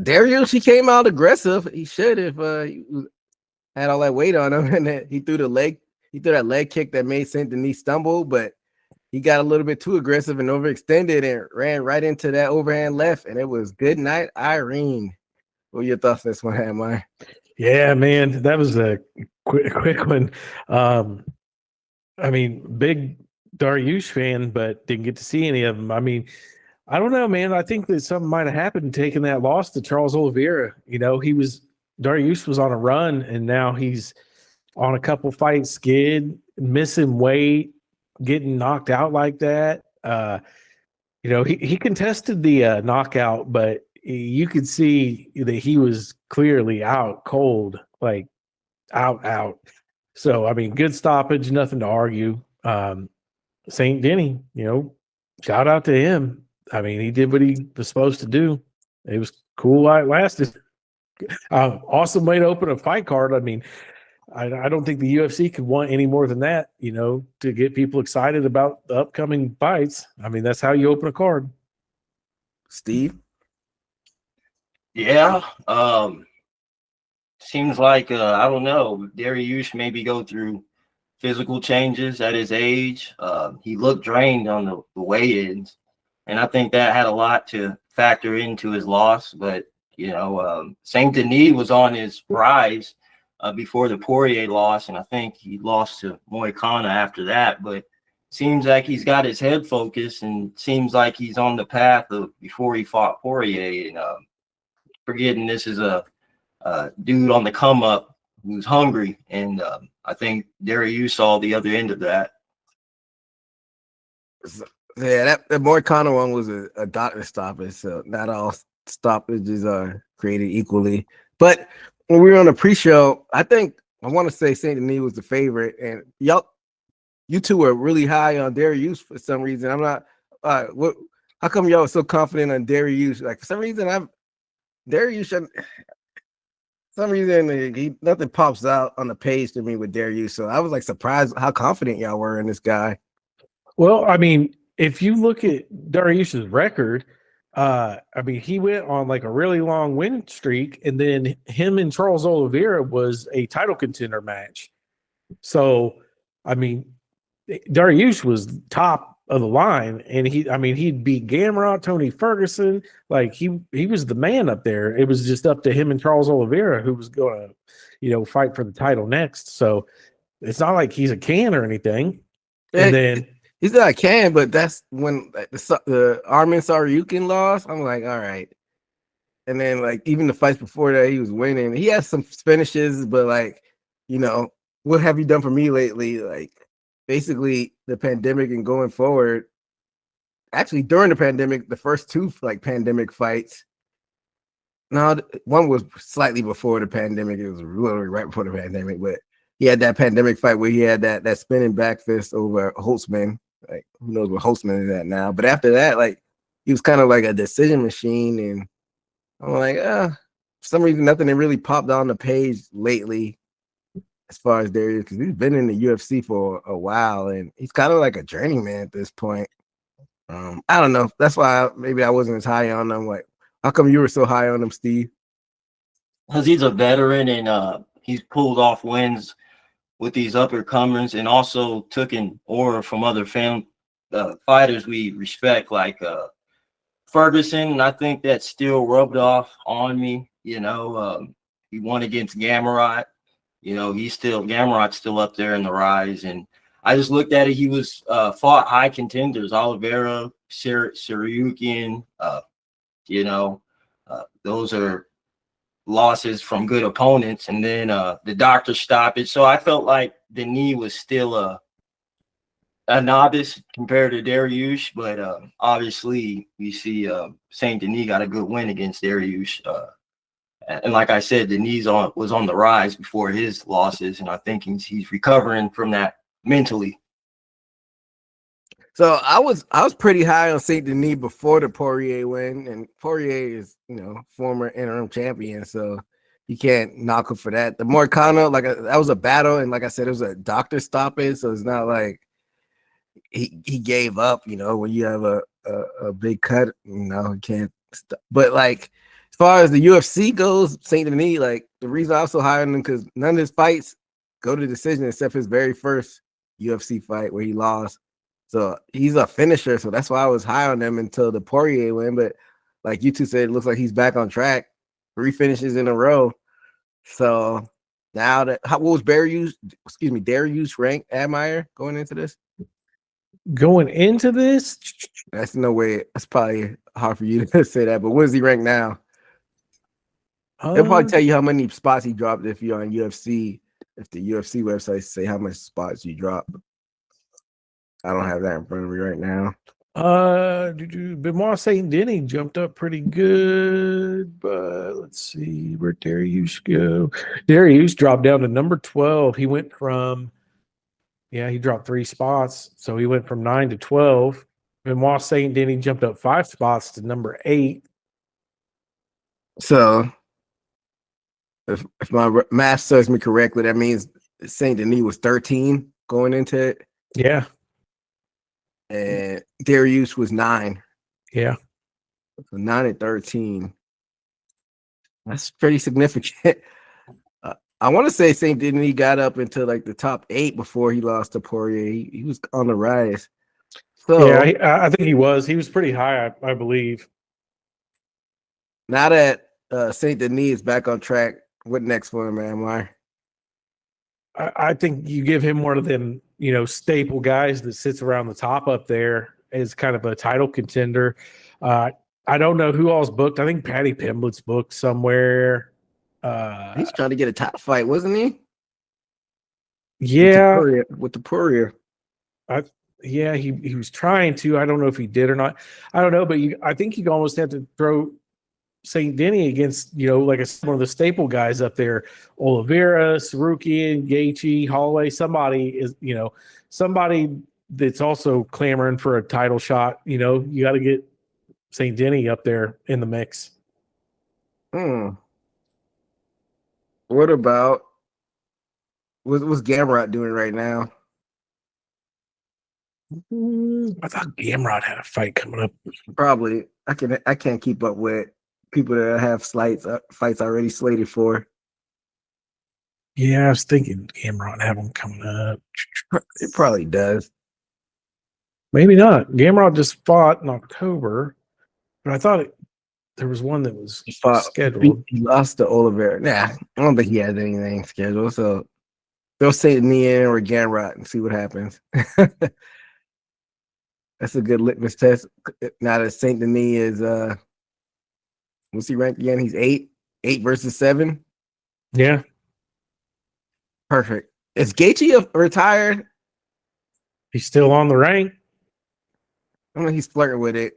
Dariush, he came out aggressive. He should if he had all that weight on him, and then he threw that leg kick that made Saint Denis stumble, but he got a little bit too aggressive and overextended and ran right into that overhand left, and it was good night, Irene. What are your thoughts on this one, Admire? Yeah, man, that was a quick one. I mean, big Dariush fan, but didn't get to see any of them. I mean, I don't know, man. I think that something might have happened taking that loss to Charles Oliveira. You know, Dariush was on a run, and now he's on a couple fight skid, missing weight, getting knocked out like that. You know, he contested the knockout, but you could see that he was clearly out cold, like out. So, I mean, good stoppage, nothing to argue. St. Denis, you know, shout out to him. I mean, he did what he was supposed to do. It was cool while it lasted. Awesome way to open a fight card. I mean, I don't think the UFC could want any more than that, you know, to get people excited about the upcoming fights. I mean, that's how you open a card. Steve? Yeah. Seems like, I don't know, Dariush maybe go through physical changes at his age. He looked drained on the weigh-ins, and I think that had a lot to factor into his loss. But, you know, Saint Denis was on his rise before the Poirier loss, and I think he lost to Moicano after that. But seems like he's got his head focused, and seems like he's on the path of before he fought Poirier. And forgetting this is a dude on the come up who's hungry, and I think Dariush saw the other end of that. Yeah, that Moicano one was a doctor stoppage, so not all stoppages are created equally. But when we were on the pre-show, I want to say Saint Denis was the favorite, and you two were really high on Dariush for some reason. I'm not. How come y'all are so confident on Dariush? Like for some reason, nothing pops out on the page to me with Dariush. So I was like surprised how confident y'all were in this guy. Well, I mean, if you look at Dariush's record, I mean, he went on like a really long win streak, and then him and Charles Oliveira was a title contender match. So, I mean, Dariush was top of the line, and he beat Gamrot, Tony Ferguson. Like he was the man up there. It was just up to him and Charles Oliveira who was going to, you know, fight for the title next. So it's not like he's a can or anything. And then he's not a can, but that's when the Armin Saryukin lost. I'm like, all right. And then like even the fights before that, he was winning. He has some finishes, but like, you know, what have you done for me lately? Like basically the pandemic and going forward. Actually, during the pandemic, the first two like pandemic fights. No, one was slightly before the pandemic. It was literally right before the pandemic, but he had that pandemic fight where he had that spinning back fist over Holtzman. Like who knows what Holtzman is at now? But after that, like he was kind of like a decision machine, and I'm like, for some reason, nothing that really popped on the page lately as far as Dariush, because he's been in the UFC for a while, and he's kind of like a journeyman at this point. I don't know. That's why maybe I wasn't as high on him. Like, how come you were so high on him, Steve? Because he's a veteran, and he's pulled off wins with these upper-comers, and also took an aura from other fighters we respect, like Ferguson. And I think that still rubbed off on me. You know, he won against Gamrot. You know, he's still Gamrot's still up there in the rise, and I just looked at it. He was fought high contenders, Oliveira, Saryukin. You know, those are losses from good opponents, and then the doctor stoppage. So I felt like Denis was still a novice compared to Dariush, but obviously we see Saint Denis got a good win against Dariush. And like I said, Denis was on the rise before his losses, and I think he's recovering from that mentally. So I was pretty high on Saint Denis before the Poirier win, and Poirier is, you know, former interim champion, so you can't knock him for that. The Moicano, that was a battle, and like I said, it was a doctor stoppage, so it's not like he gave up. You know, when you have a big cut, you know, you can't. But like as far as the UFC goes, Saint Denis, like the reason I'm so high on him because none of his fights go to decision except his very first UFC fight where he lost. So he's a finisher, so that's why I was high on him until the Poirier win. But like you two said, it looks like he's back on track. 3 finishes in a row. So now what was Dariush ranked Admire going into this? Going into this, That's no way. That's probably hard for you to say that. But what is he ranked now? They'll probably tell you how many spots he dropped if you're on UFC. If the UFC website say how much spots you dropped. I don't have that in front of me right now. Benoit Saint Denis jumped up pretty good, but let's see where Dariush go. Dariush dropped down to number 12. He went from, he dropped 3 spots, so he went from 9 to 12. Benoit Saint Denis jumped up 5 spots to number 8. So, if my math serves me correctly, that means Saint Denis was 13 going into it. Yeah. And Dariush was 9. Yeah. So 9 and 13. That's pretty significant. I want to say Saint Denis got up into like the top 8 before he lost to Poirier. He was on the rise. So yeah, I think he was. He was pretty high, I believe. Now that Saint Denis is back on track, what next for him, man? Why? I think you give him one of them, staple guys that sits around the top up there as kind of a title contender. I don't know who all's booked. I think Paddy Pimblett's booked somewhere. He's trying to get a top fight, wasn't he? Yeah. With the Poirier. He was trying to. I don't know if he did or not. I don't know, but I think you almost have to throw Saint Denis against, like one of the staple guys up there, Oliveira, Saryukin, Gaethje, Holloway. Somebody is, somebody that's also clamoring for a title shot. You got to get Saint Denis up there in the mix. What about what's Gamrot doing right now? I thought Gamrot had a fight coming up. Probably. I can't keep up with people that have fights already slated for. Yeah, I was thinking Gamrot have them coming up. It probably does. Maybe not. Gamrot just fought in October, but I thought there was one that was scheduled. He lost to Oliveira. Nah, I don't think he has anything scheduled. So they'll say me in or Gamrot and see what happens. That's a good litmus test. Now that Saint Denis is what's he ranked again? He's 8 versus 7. Yeah. Perfect. Is Gaethje retired? He's still on the rank. I mean, he's flirting with it.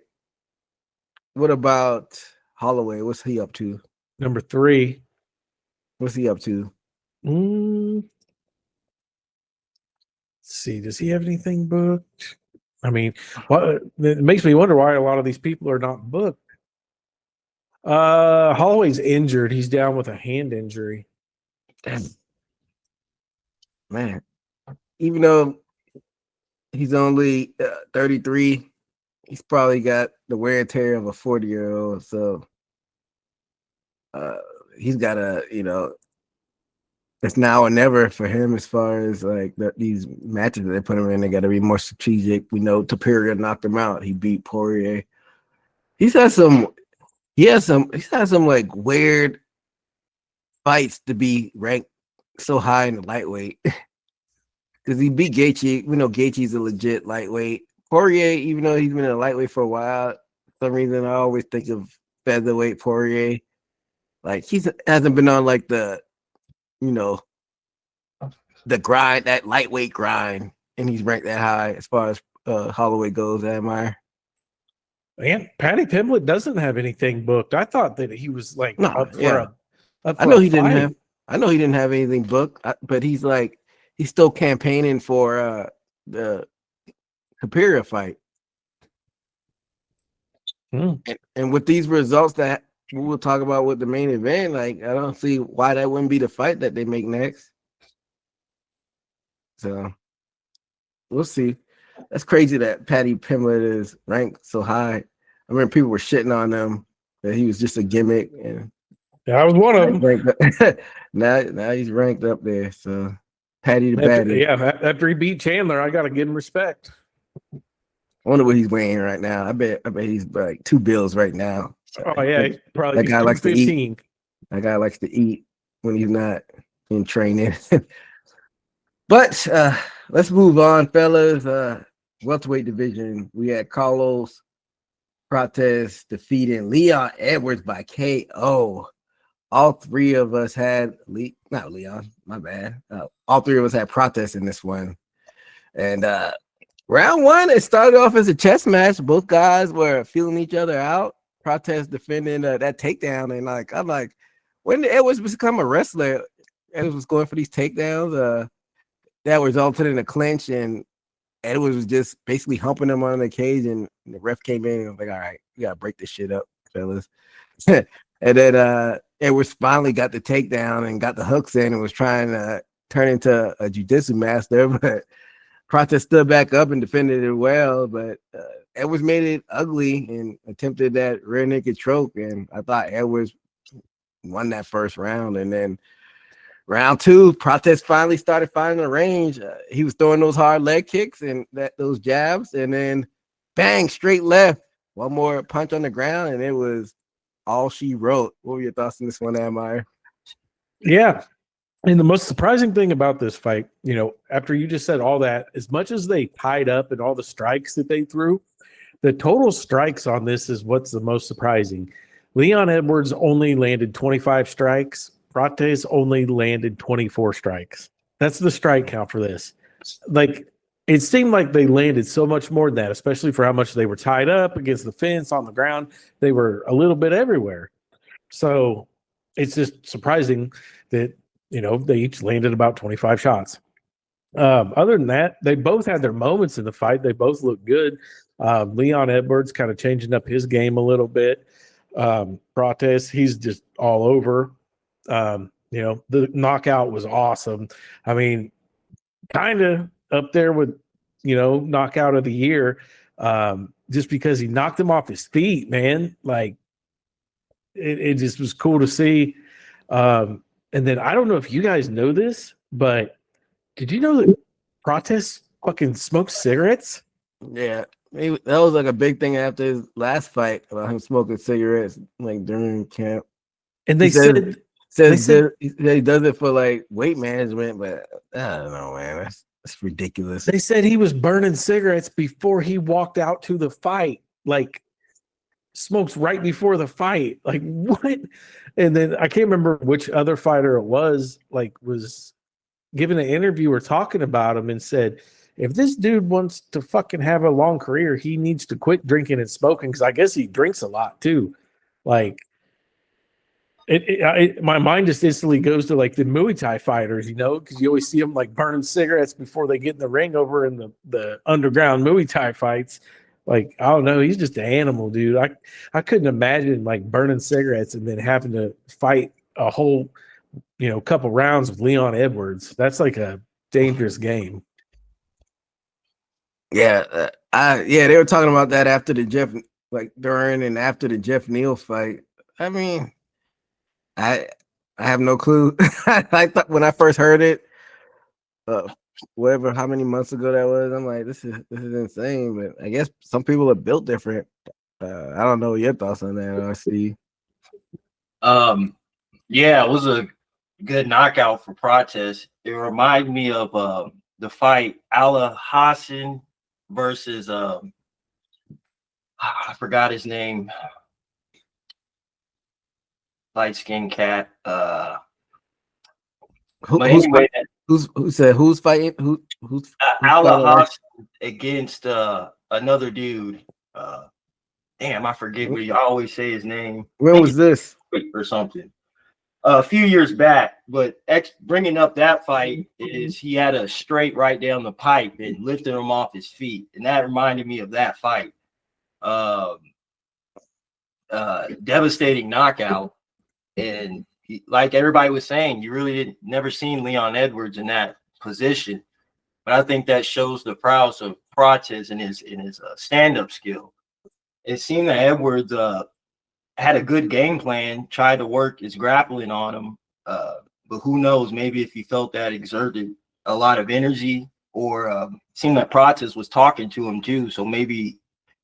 What about Holloway? What's he up to? Number 3. What's he up to? Let's see. Does he have anything booked? I mean, it makes me wonder why a lot of these people are not booked. Holloway's injured. He's down with a hand injury. Damn. Man, even though he's only 33, he's probably got the wear and tear of a 40-year-old. So he's got it's now or never for him as far as like these matches that they put him in. They got to be more strategic. We know Tapiria knocked him out. He beat Poirier. He's had some like weird fights to be ranked so high in the lightweight because he beat Gaethje. We know Gaethje's a legit lightweight. Poirier, even though he's been in a lightweight for a while, for some reason I always think of featherweight Poirier. Like he hasn't been on like the, you know, the grind, that lightweight grind, and he's ranked that high as far as Holloway goes. I admire. Man, Patty Pimblett doesn't have anything booked. I thought that he was like up for I know he didn't have anything booked, but he's still campaigning for the Superior fight. And with these results that we will talk about with the main event, like I don't see why that wouldn't be the fight that they make next. So we'll see. That's crazy that Patty Pimblett is ranked so high. I remember people were shitting on him that he was just a gimmick, and I was one of them. now he's ranked up there. So Patty the Batty. After he beat Chandler, I got to give him respect. I wonder what he's weighing right now. I bet he's like 2 bills right now. Oh yeah, he's probably that guy likes to eat. 215. That guy likes to eat when he's not in training. But let's move on, fellas. Welterweight division. We had Carlos Prates defeating Leon Edwards by KO. All three of us had not Leon, my bad. All three of us had Prates in this one. And round one, it started off as a chess match. Both guys were feeling each other out. Prates defending that takedown, and I'm like, when did Edwards become a wrestler? Edwards was going for these takedowns. That resulted in a clinch, and Edwards was just basically humping him on the cage, and the ref came in and was like, all right, you gotta break this shit up, fellas. And then Edwards finally got the takedown and got the hooks in and was trying to turn into a jiu-jitsu master, but Prates stood back up and defended it well, but Edwards made it ugly and attempted that rear naked choke, and I thought Edwards won that first round. And then round two, Prates finally started finding the range. He was throwing those hard leg kicks and those jabs, and then bang, straight left. One more punch on the ground, and it was all she wrote. What were your thoughts on this one, Admire? Yeah. And the most surprising thing about this fight, after you just said all that, as much as they tied up and all the strikes that they threw, the total strikes on this is what's the most surprising. Leon Edwards only landed 25 strikes. Prates only landed 24 strikes. That's the strike count for this. Like, it seemed like they landed so much more than that, especially for how much they were tied up against the fence, on the ground. They were a little bit everywhere. So it's just surprising that, they each landed about 25 shots. Other than that, they both had their moments in the fight. They both looked good. Leon Edwards kind of changing up his game a little bit. Prates, he's just all over. The knockout was awesome. I mean, kind of up there with, knockout of the year, just because he knocked him off his feet, man. Like, it just was cool to see. And then I don't know if you guys know this, but did you know that Prates fucking smokes cigarettes? Yeah, that was like a big thing after his last fight about him smoking cigarettes like during camp. And they said he does it for like weight management, but I don't know, man. That's ridiculous. They said he was burning cigarettes before he walked out to the fight. Like, smokes right before the fight. Like, what? And then I can't remember which other fighter it was giving an interview or talking about him and said, if this dude wants to fucking have a long career, he needs to quit drinking and smoking, because I guess he drinks a lot too. Like, my mind just instantly goes to like the Muay Thai fighters, because you always see them like burning cigarettes before they get in the ring over in the underground Muay Thai fights. Like, I don't know, he's just an animal, dude. I couldn't imagine like burning cigarettes and then having to fight a whole, couple rounds with Leon Edwards. That's like a dangerous game. Yeah, they were talking about that after during and after the Jeff Neal fight. I mean, I have no clue. I thought when I first heard it, how many months ago that was, I'm like, this is insane. But I guess some people are built different. I don't know your thoughts on that, RC. Yeah, it was a good knockout for Protez. It reminded me of the fight Ala Hassan versus I forgot his name. Light skinned cat. But anyway, who's fighting? Who's Ala fighting? Hassan against another dude. Damn, I forget what I always say his name. When was this? Or something. A few years back, but bringing up that fight is he had a straight right down the pipe and lifted him off his feet, and that reminded me of that fight. Devastating knockout, and like everybody was saying, you really never seen Leon Edwards in that position, but I think that shows the prowess of Protez in his stand-up skill. It seemed that Edwards had a good game plan, tried to work his grappling on him. But who knows, maybe if he felt that exerted a lot of energy, or seemed like Protez was talking to him too. So maybe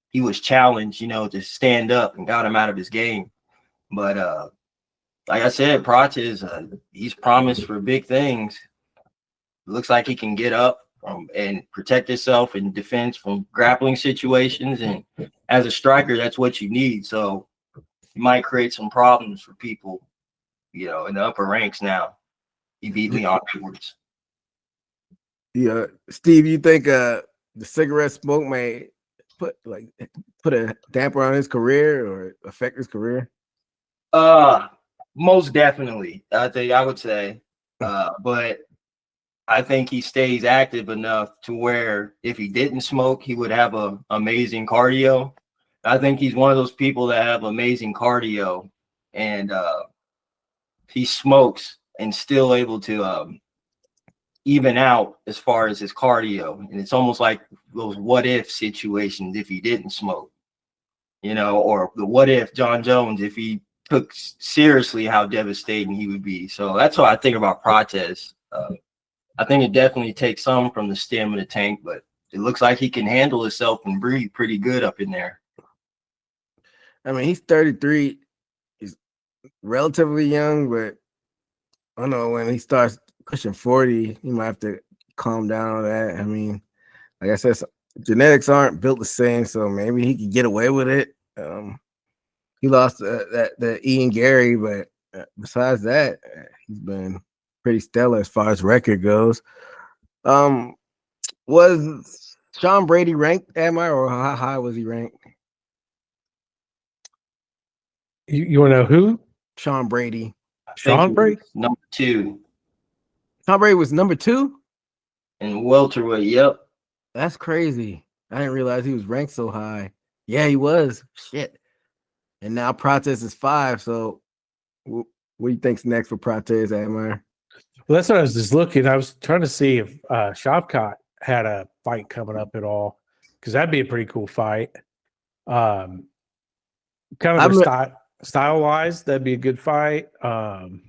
he was challenged, to stand up and got him out of his game. But like I said, Protez, he's promised for big things. It looks like he can get up and protect himself in defense from grappling situations. And as a striker, that's what you need. So he might create some problems for people, in the upper ranks now. He beat Leon Edwards. Yeah, Steve, you think the cigarette smoke may put a damper on his career or affect his career? Most definitely. I would say. But I think he stays active enough to where if he didn't smoke, he would have a amazing cardio. I think he's one of those people that have amazing cardio, and he smokes and still able to even out as far as his cardio. And it's almost like those what if situations if he didn't smoke, or the what if John Jones, if he took seriously how devastating he would be. So that's what I think about Protez. I think it definitely takes some from the stem of the tank, but it looks like he can handle himself and breathe pretty good up in there. I mean, he's 33. He's relatively young, but I don't know, when he starts pushing 40, he might have to calm down on that. I mean, like I said, genetics aren't built the same, so maybe he could get away with it. He lost the Ian Gary, but besides that, he's been pretty stellar as far as record goes. Was Sean Brady ranked, or how high was he ranked? You want to know who? Sean Brady. Sean Brady? Number 2. Sean Brady was number 2? In welterweight, yep. That's crazy. I didn't realize he was ranked so high. Yeah, he was. Shit. And now Protez is 5, so what do you think's next for Protez, Admire? Well, that's what I was just looking. I was trying to see if Shavkat had a fight coming up at all, because that'd be a pretty cool fight. Kind of style-wise, that'd be a good fight. Sorry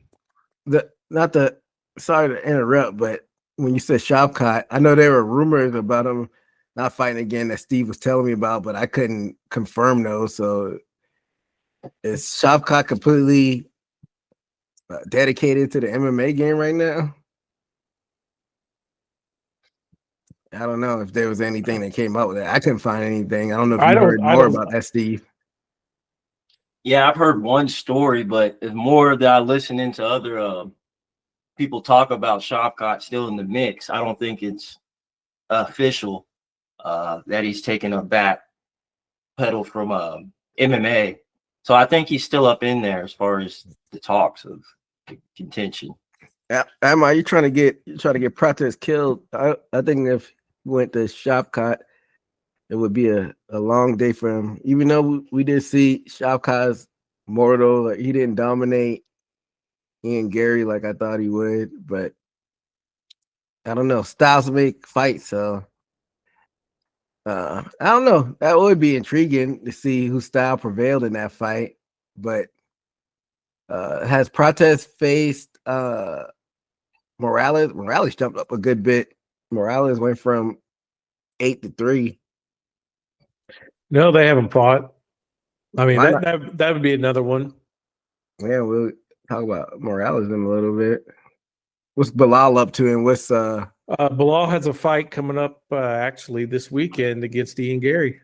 to interrupt, but when you said Shavkat, I know there were rumors about him not fighting again that Steve was telling me about, but I couldn't confirm those. So is Shavkat completely dedicated to the MMA game right now? I don't know if there was anything that came up with that. I couldn't find anything. I don't know if you heard more about that, Steve. Yeah, I've heard one story, but it's more that I listen into other people talk about Shavkat still in the mix. I don't think it's official that he's taking a back pedal from MMA. So I think he's still up in there as far as the talks of contention. Am you trying to get Protez killed? I think if he went to Shavkat, it would be a long day for him. Even though we did see Shavkat's mortal, like he didn't dominate Ian Gary like I thought he would, but I don't know. Styles make fights, so I don't know. That would be intriguing to see whose style prevailed in that fight. But has Protez faced Morales? Morales jumped up a good bit. Morales went from 8 to 3. No, they haven't fought. I mean, that would be another one. Yeah, we'll talk about Morales in a little bit. What's Bilal up to, and what's Bilal has a fight coming up actually this weekend against Ian Gary.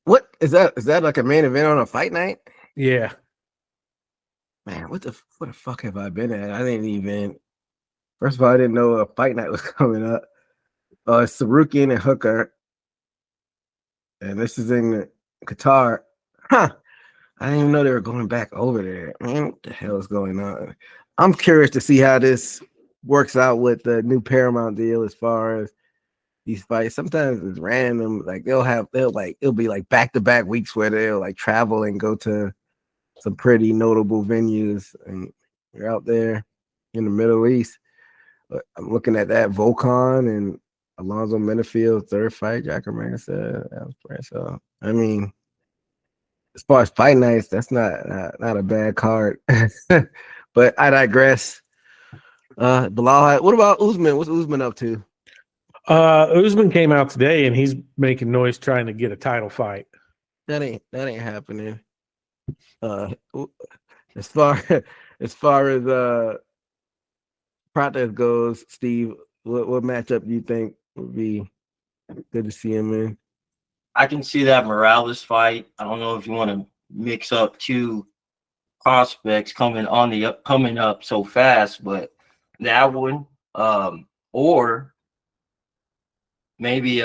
what is that? Is that like a main event on a fight night? Yeah. Man, what the fuck have I been at? I didn't even. First of all, I didn't know a fight night was coming up. It's Sarukian and Hooker, and this is in Qatar. Huh. I didn't even know they were going back over there. Man, what the hell is going on? I'm curious to see how this works out with the new Paramount deal as far as these fights. Sometimes it's random. Like it'll be like back-to-back weeks where they'll like travel and go to some pretty notable venues, and you're out there in the Middle East. But I'm looking at that Volkan and Alonzo Menifield's third fight. Jack Romero said that was pretty. So I mean, as far as fight nights, that's not a bad card. But I digress. Bilal, what about Usman? What's Usman up to? Usman came out today and he's making noise trying to get a title fight. That ain't happening. As far as protest goes, Steve, what matchup do you think would be good to see him in? I can see that Morales fight. I don't know if you want to mix up two prospects coming up so fast, but that one, or maybe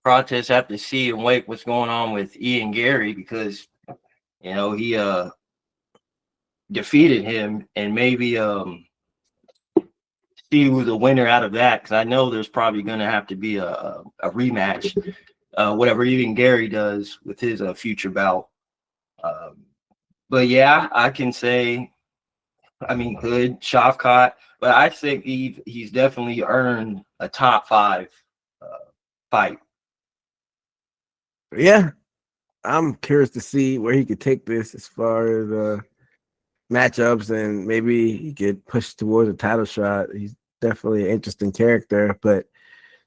Protest have to see and wait what's going on with Ian Gary, because he defeated him, and maybe see who's the winner out of that, because I know there's probably going to have to be a rematch. Whatever even Gary does with his future bout. But yeah, I can say, good Shavkat, but I think he's definitely earned a top 5 fight. Yeah, I'm curious to see where he could take this as far as matchups, and maybe he could push towards a title shot. He's definitely an interesting character, but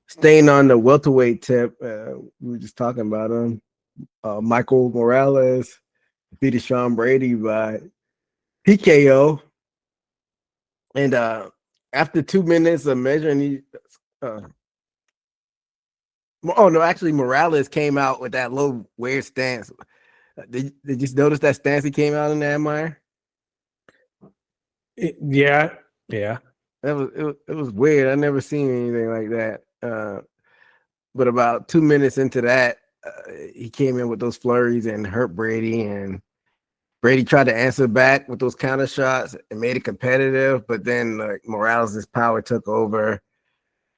staying on the welterweight tip, we were just talking about him. Michael Morales defeated Sean Brady by PKO. And after 2 minutes of measuring, Morales came out with that little weird stance. Did you notice that stance he came out in there, Meyer? Yeah. It was weird. I never seen anything like that. But about 2 minutes into that, he came in with those flurries and hurt Brady, and Brady tried to answer back with those counter shots and made it competitive. But then Morales' power took over,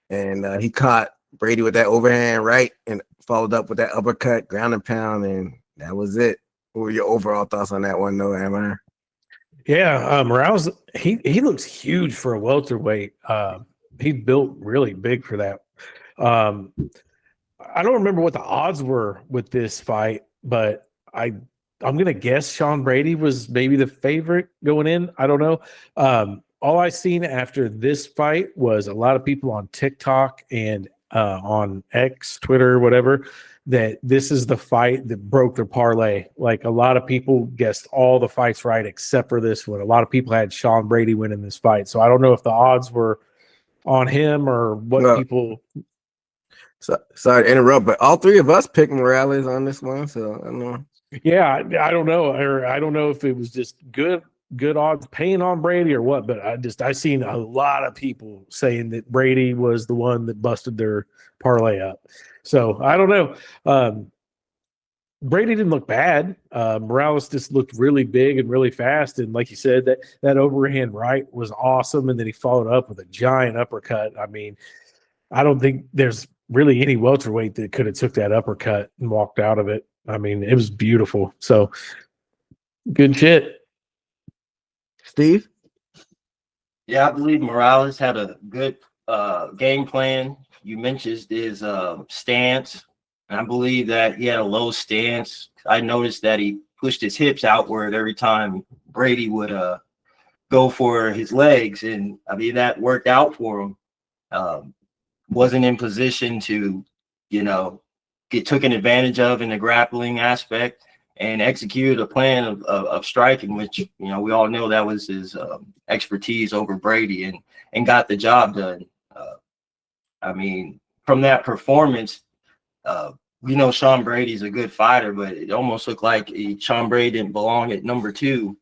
and he caught Brady with that overhand right and followed up with that uppercut, ground and pound, and that was it. What were your overall thoughts on that one, though, Amar? Yeah, Morales, he looks huge for a welterweight. He built really big for that. I don't remember what the odds were with this fight, but I'm gonna guess Sean Brady was maybe the favorite going in. I don't know. All I seen after this fight was a lot of people on TikTok and on X, Twitter, whatever, that this is the fight that broke their parlay. Like, a lot of people guessed all the fights right except for this one. A lot of people had Sean Brady winning this fight. So I don't know if the odds were on him or what people. So, sorry to interrupt, but all three of us picked Morales on this one. So I don't know. Yeah, I don't know. Or I don't know if it was just good odds paying on Brady or what, but I seen a lot of people saying that Brady was the one that busted their parlay up. So I don't know. Brady didn't look bad. Morales just looked really big and really fast. And like you said, that overhand right was awesome. And then he followed up with a giant uppercut. I mean, I don't think there's really any welterweight that could have took that uppercut and walked out of it. I mean, it was beautiful. So good shit. Steve? Yeah, I believe Morales had a good game plan. You mentioned his stance. And I believe that he had a low stance. I noticed that he pushed his hips outward every time Brady would go for his legs. And I mean, that worked out for him. Wasn't in position to, get taken advantage of in the grappling aspect. and executed a plan of striking, which, you know, we all know that was his expertise over Brady, and got the job done. I mean, from that performance, we know Sean Brady's a good fighter, but it almost looked like Sean Brady didn't belong at number 2,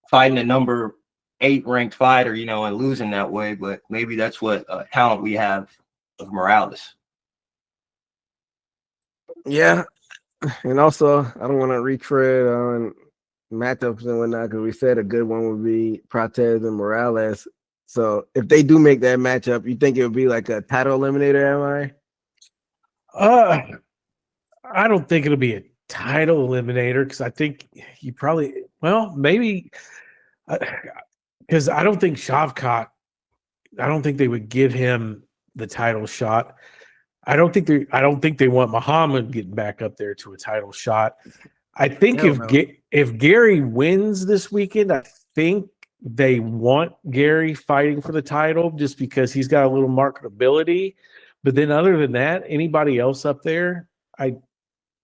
fighting a number 8 ranked fighter, you know, and losing that way. But maybe that's what talent we have of Morales. Yeah, and also I don't want to retread on matchups and whatnot because we said a good one would be Prates and Morales. So if they do make that matchup, you think it would be like a title eliminator? Am I don't think it'll be a title eliminator because I think you probably, well, maybe because I don't think Shavkat, I don't think they would give him the title shot. I don't think they want Muhammad getting back up there to a title shot. I think if Gary wins this weekend, I think they want Gary fighting for the title just because he's got a little marketability. But then other than that, anybody else up there, I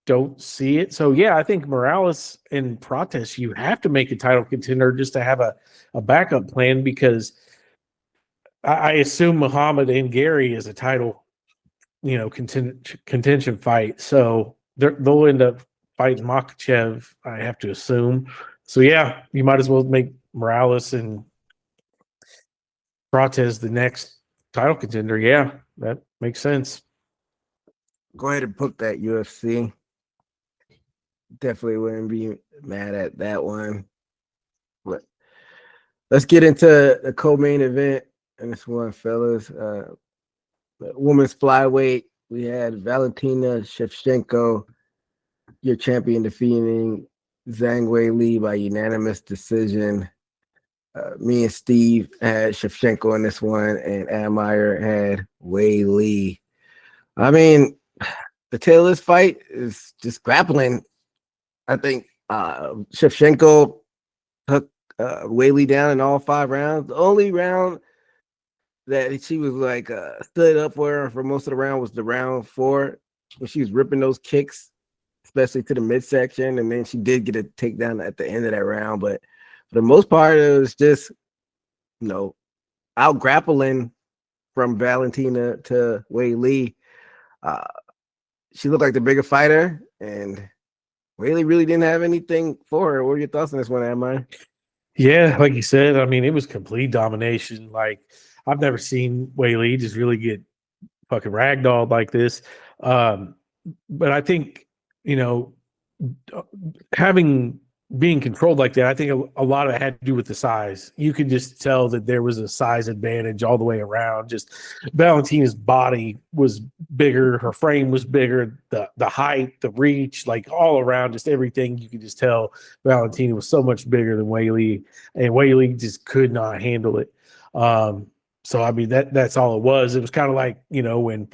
don't see it. So yeah, I think Morales and Prates, you have to make a title contender just to have a backup plan, because I assume Muhammad and Gary is a title, you know, contention fight. So they'll end up fighting Makhachev, I have to assume. So yeah, you might as well make Morales and Prates the next title contender. Yeah, that makes sense. Go ahead and book that UFC. Definitely wouldn't be mad at that one. But let's get into the co-main event in this one, fellas. Women's flyweight, we had Valentina Shevchenko, your champion, defeating Zhang Weili by unanimous decision. Me and Steve had Shevchenko in this one, and Admire had Weili. I mean, the tail of this fight is just grappling. I think Shevchenko took Weili down in all 5 rounds. The only round that she was like stood up for most of the round was the round 4, when she was ripping those kicks, especially to the midsection, and then she did get a takedown at the end of that round. But for the most part, it was just, you know, out grappling from Valentina to Weili. She looked like the bigger fighter, and Weili really didn't have anything for her. What are your thoughts on this one, Am? Yeah, like you said, I mean, it was complete domination. Like, I've never seen Weili just really get fucking ragdolled like this. But I think, you know, being controlled like that, I think a lot of it had to do with the size. You could just tell that there was a size advantage all the way around. Just Valentina's body was bigger, her frame was bigger, the height, the reach, like all around, just everything. You could just tell Valentina was so much bigger than Weili, and Weili just could not handle it. So I mean, that's all it was. It was kind of like, you know, when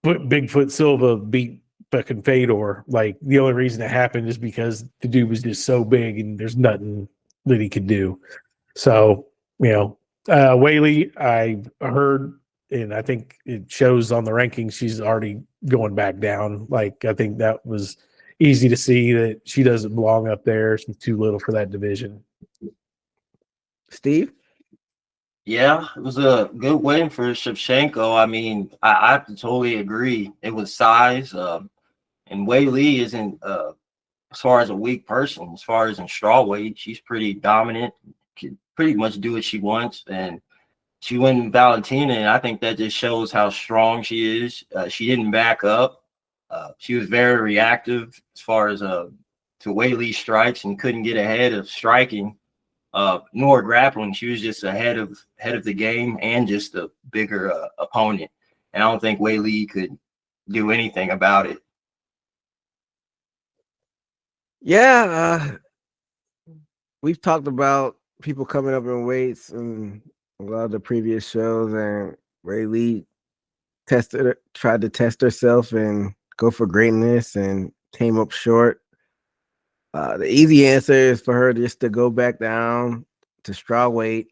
Bigfoot Silva beat fucking Fedor. Like, the only reason it happened is because the dude was just so big and there's nothing that he could do. So, you know, Weili, I heard, and I think it shows on the rankings, she's already going back down. Like, I think that was easy to see that she doesn't belong up there. She's too little for that division. Steve? Yeah, it was a good win for Shevchenko. I mean, I have to totally agree. It was size. And Weili isn't, as far as a weak person, as far as in strawweight, she's pretty dominant, can pretty much do what she wants. And she went Valentina, and I think that just shows how strong she is. She didn't back up. She was very reactive as far as to Weili strikes, and couldn't get ahead of striking, nor grappling. She was just ahead of the game and just a bigger opponent. And I don't think Weili could do anything about it. Yeah, we've talked about people coming up in weights in a lot of the previous shows, and Weili tried to test herself and go for greatness and came up short. The easy answer is for her just to go back down to strawweight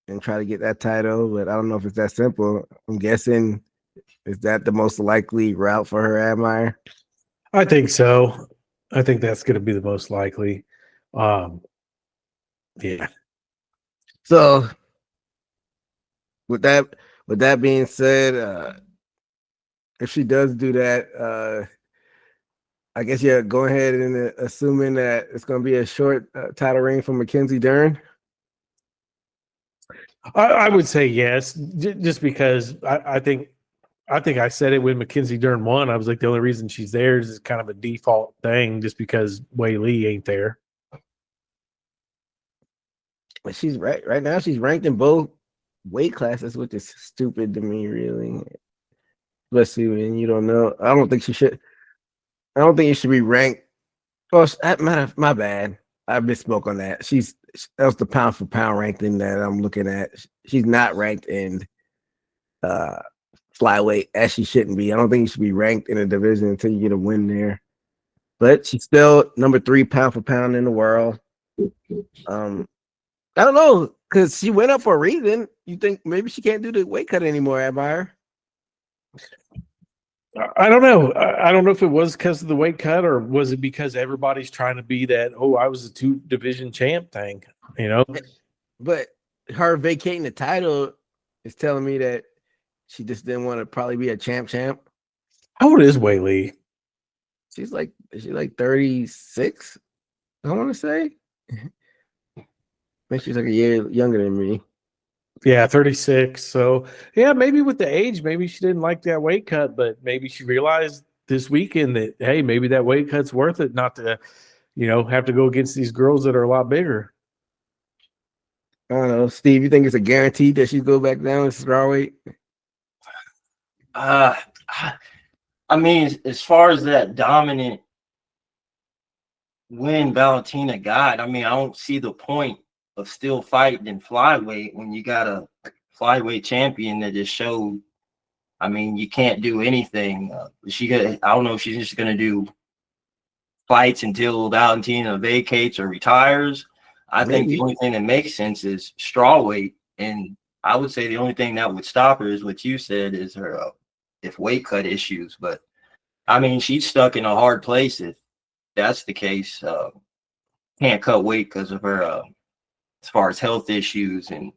and try to get that title, but I don't know if it's that simple. I'm guessing, is that the most likely route for her, Admire? I think so. I think that's going to be the most likely. Yeah. So with that being said, if she does do that, I guess you're going ahead and assuming that it's going to be a short title reign for Mackenzie Dern. I would say yes, just because I think I said it when Mackenzie Dern won. I was like, the only reason she's there is kind of a default thing, just because Wei Lee ain't there. But she's right now. She's ranked in both weight classes, which is stupid to me, really. Especially when you don't know. I don't think she should. I don't think you should be ranked. Oh, my bad. I misspoke on that. That was the pound for pound ranking that I'm looking at. She's not ranked in flyweight, as she shouldn't be. I don't think you should be ranked in a division until you get a win there. But she's still number 3 pound for pound in the world. I don't know, because she went up for a reason. You think maybe she can't do the weight cut anymore, Admire? I don't know. I don't know if it was because of the weight cut, or was it because everybody's trying to be that, oh, I was a 2 division champ thing, you know? But her vacating the title is telling me that she just didn't want to probably be a champ. How old is Wei Lee? She's like 36, I want to say. Maybe she's like a year younger than me. Yeah, 36. So, yeah, maybe with the age, maybe she didn't like that weight cut, but maybe she realized this weekend that, hey, maybe that weight cut's worth it, not to, have to go against these girls that are a lot bigger. I don't know. Steve, you think it's a guarantee that she go back down to strawweight? I mean, as far as that dominant win Valentina got, I mean, I don't see the point of still fighting in flyweight when you got a flyweight champion that just showed. I mean, you can't do anything. I don't know if she's just going to do fights until Valentina vacates or retires. I think the only thing that makes sense is strawweight, and I would say the only thing that would stop her is what you said, is her if weight cut issues. But I mean, she's stuck in a hard place if that's the case. Can't cut weight because of her as far as health issues, and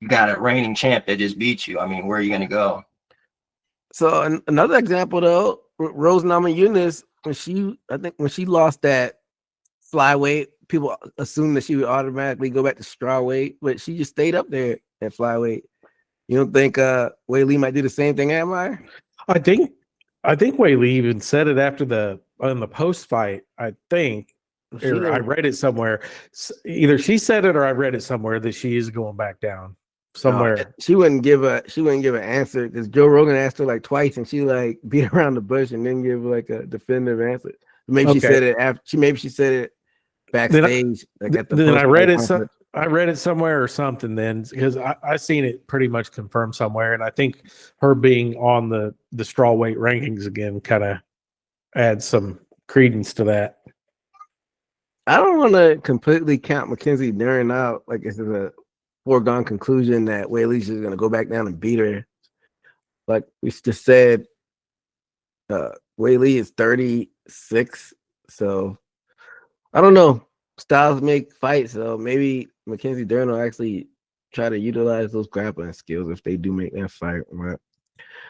you got a reigning champ that just beat you. I mean, where are you going to go? So another example though, Rose Namajunas, when she lost that flyweight, people assumed that she would automatically go back to strawweight, but she just stayed up there at flyweight. You don't think Wei Lee might do the same thing, am I? I think Wei Lee even said it after on the post fight. I think, or I read it somewhere. Either she said it or I read it somewhere that she is going back down somewhere. She wouldn't give an answer because Joe Rogan asked her like twice, and she like beat around the bush and didn't give like a definitive answer. Maybe she said it after. Maybe she said it backstage. I read it. I read it somewhere or something then, because I seen it pretty much confirmed somewhere, and I think her being on the strawweight rankings again kind of adds some credence to that. I don't want to completely count Mackenzie Dern out like it's a foregone conclusion that Wei Lee's just going to go back down and beat her. Like we just said, Wei Lee is 36, so I don't know. Styles make fights, so maybe Mackenzie Dern will actually try to utilize those grappling skills if they do make that fight. But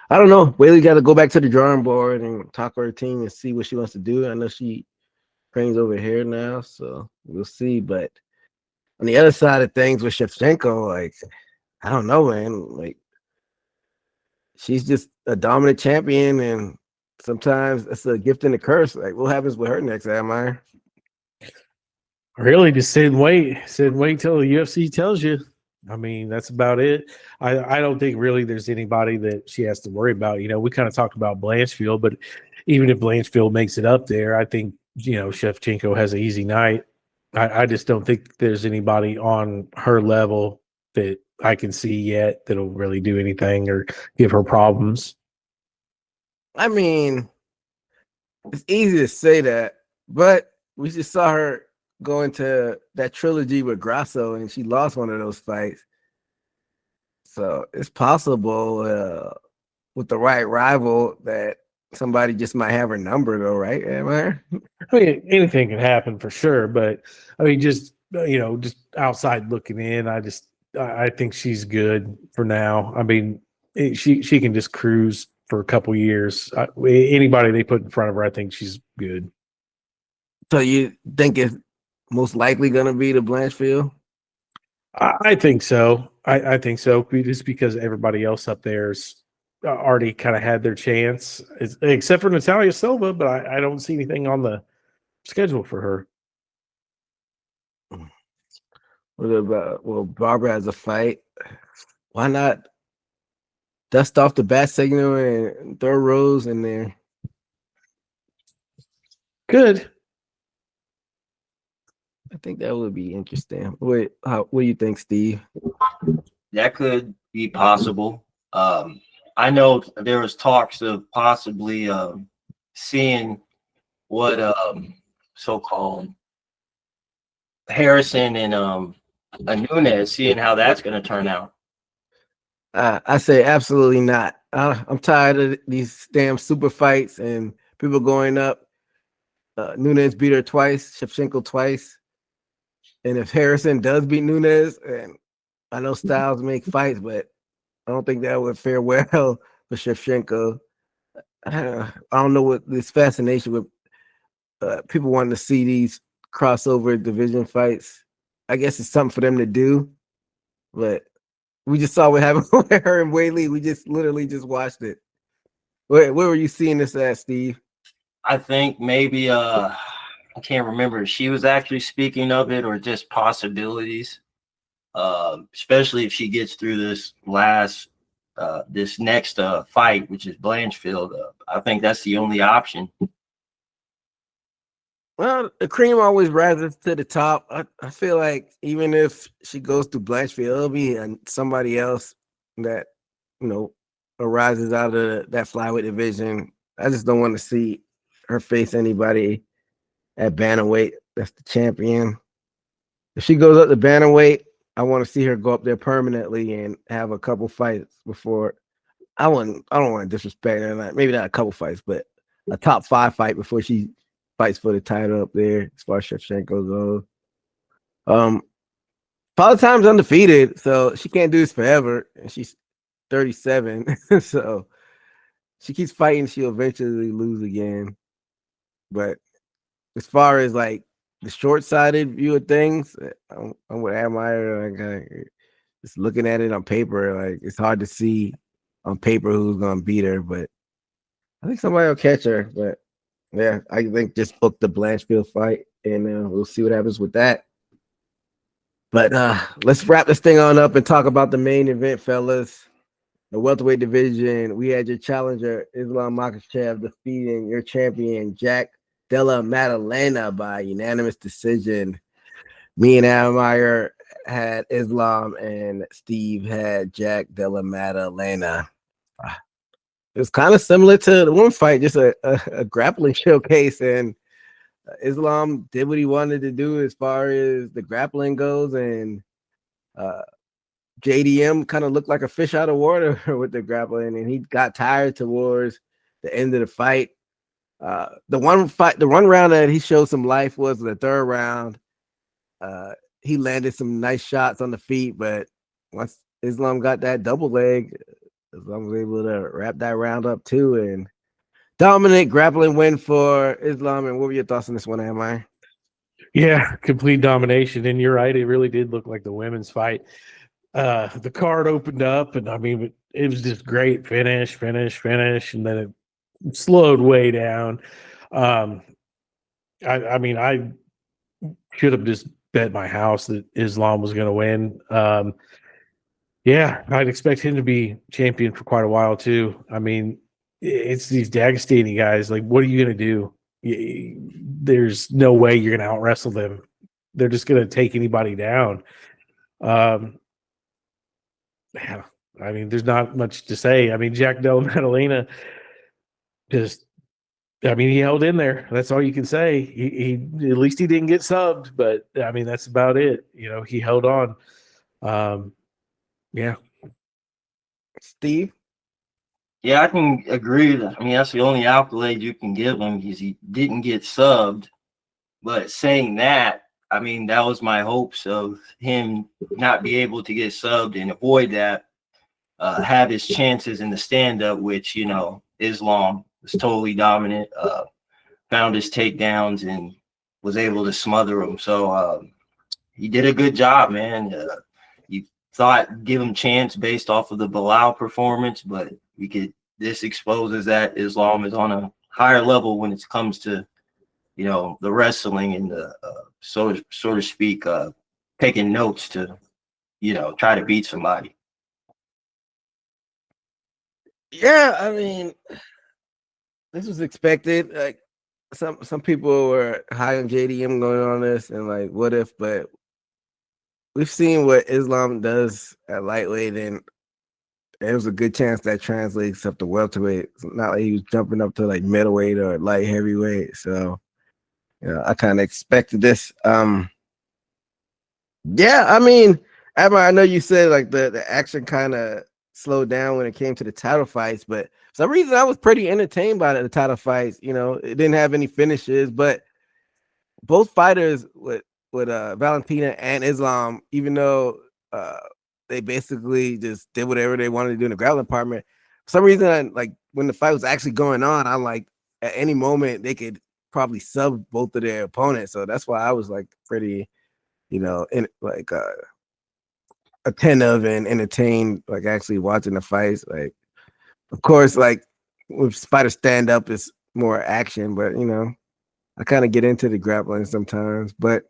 I don't know. Wei Lee got to go back to the drawing board and talk to her team and see what she wants to do. I know she trains over here now, so we'll see. But on the other side of things with Shevchenko, like, I don't know, man. Like, she's just a dominant champion, and sometimes it's a gift and a curse. Like, what happens with her next, Admire? Really, just sit and wait till the UFC tells you. I mean, that's about it. I don't think really there's anybody that she has to worry about. We kind of talked about Blanchfield, but even if Blanchfield makes it up there, I think, Shevchenko has an easy night. I just don't think there's anybody on her level that I can see yet that'll really do anything or give her problems. I mean, it's easy to say that, but we just saw her go into that trilogy with Grasso, and she lost one of those fights. So it's possible with the right rival that somebody just might have her number though, right? Am I? I mean, anything can happen for sure, but I mean, just just outside looking in, I think she's good for now. I mean, she can just cruise for a couple years. Anybody they put in front of her, I think she's good. So you think it's most likely going to be the Blanchfield? I think so. I think so. Just because everybody else up there's already kind of had their chance, except for Natalia Silva, but I don't see anything on the schedule for her. What about, well, Barbara has a fight. Why not dust off the bat signal and throw Rose in there? Good. I think that would be interesting. What do you think, Steve? That could be possible. I know there was talks of possibly seeing what so-called Harrison and a Nunes, seeing how that's going to turn out. I say absolutely not. I'm tired of these damn super fights and people going up. Nunes beat her twice, Shevchenko twice. And if Harrison does beat Nunes, and I know Styles make fights, but I don't think that would fare well for Shevchenko. I don't know what this fascination with people wanting to see these crossover division fights. I guess it's something for them to do, but we just saw what happened with her and Whaley. We just literally just watched it. Where were you seeing this at, Steve? I think maybe I can't remember if she was actually speaking of it or just possibilities. Especially if she gets through this next fight, which is Blanchfield. I think that's the only option. Well, the cream always rises to the top. I feel like even if she goes to Blanchfield, it'll be somebody else that, arises out of that flyweight division. I just don't want to see her face anybody at bantamweight that's the champion. If she goes up to bantamweight, I want to see her go up there permanently and have a couple fights before. I don't want to disrespect her. Maybe not a couple fights, but a top 5 fight before she fights for the title up there as far as Shevchenko goes. Time's undefeated, so she can't do this forever. And she's 37, so she keeps fighting, she'll eventually lose again. But as far as like the short-sighted view of things, I'm with Admire. Just looking at it on paper, like it's hard to see on paper who's gonna beat her, but I think somebody will catch her. But yeah, I think just book the Blanchfield fight, and we'll see what happens with that. But let's wrap this thing on up and talk about the main event, fellas. The welterweight division. We had your challenger Islam Makhachev defeating your champion Jack Della Maddalena by unanimous decision. Me and Admire had Islam, and Steve had Jack Della Maddalena. It was kind of similar to the one fight, just a grappling showcase, and Islam did what he wanted to do as far as the grappling goes, and JDM kind of looked like a fish out of water with the grappling, and he got tired towards the end of the fight. The one round that he showed some life was the third round. He landed some nice shots on the feet, but once Islam got that double leg, Islam was able to wrap that round up too, and dominant grappling win for Islam. And what were your thoughts on this one, Am? Yeah, complete domination. And you're right, it really did look like the women's fight. The card opened up, and I mean, it was just great finish, and then it slowed way down. I mean, I should have just bet my house that Islam was going to win. Yeah, I'd expect him to be champion for quite a while too. I mean, it's these Dagestani guys. Like, what are you going to do? There's no way you're going to out wrestle them. They're just going to take anybody down. Yeah, I mean, there's not much to say. I mean, Jack Della Maddalena he held in there. That's all you can say. He at least he didn't get subbed, but I mean, that's about it. He held on. Yeah. Steve? Yeah, I can agree that. I mean, that's the only accolade you can give him. He didn't get subbed. But saying that, I mean, that was my hopes of him not be able to get subbed and avoid that. Have his chances in the stand up, which, you know, Islam was totally dominant, found his takedowns and was able to smother him. So he did a good job, man. You thought give him chance based off of the Bilal performance, but this exposes that Islam is on a higher level when it comes to, you know, the wrestling and the so to speak, taking notes to, you know, try to beat somebody. Yeah, I mean, this was expected. Like some people were high on JDM going on this and like what if, but we've seen what Islam does at lightweight, and there was a good chance that translates up to welterweight. It's not like he was jumping up to like middleweight or light heavyweight. So, you know, I kind of expected this. Yeah, I mean, Admiral, I know you said like the action kind of slowed down when it came to the title fights, but for some reason I was pretty entertained by the title fights. You know, it didn't have any finishes, but both fighters with Valentina and Islam, even though they basically just did whatever they wanted to do in the grappling department. For some reason, like when the fight was actually going on, I'm like, at any moment they could probably sub both of their opponents. So that's why I was like pretty, you know, in like attentive and entertained, like actually watching the fights. Like, of course, like with fighter stand up, it's more action, but you know, I kind of get into the grappling sometimes. But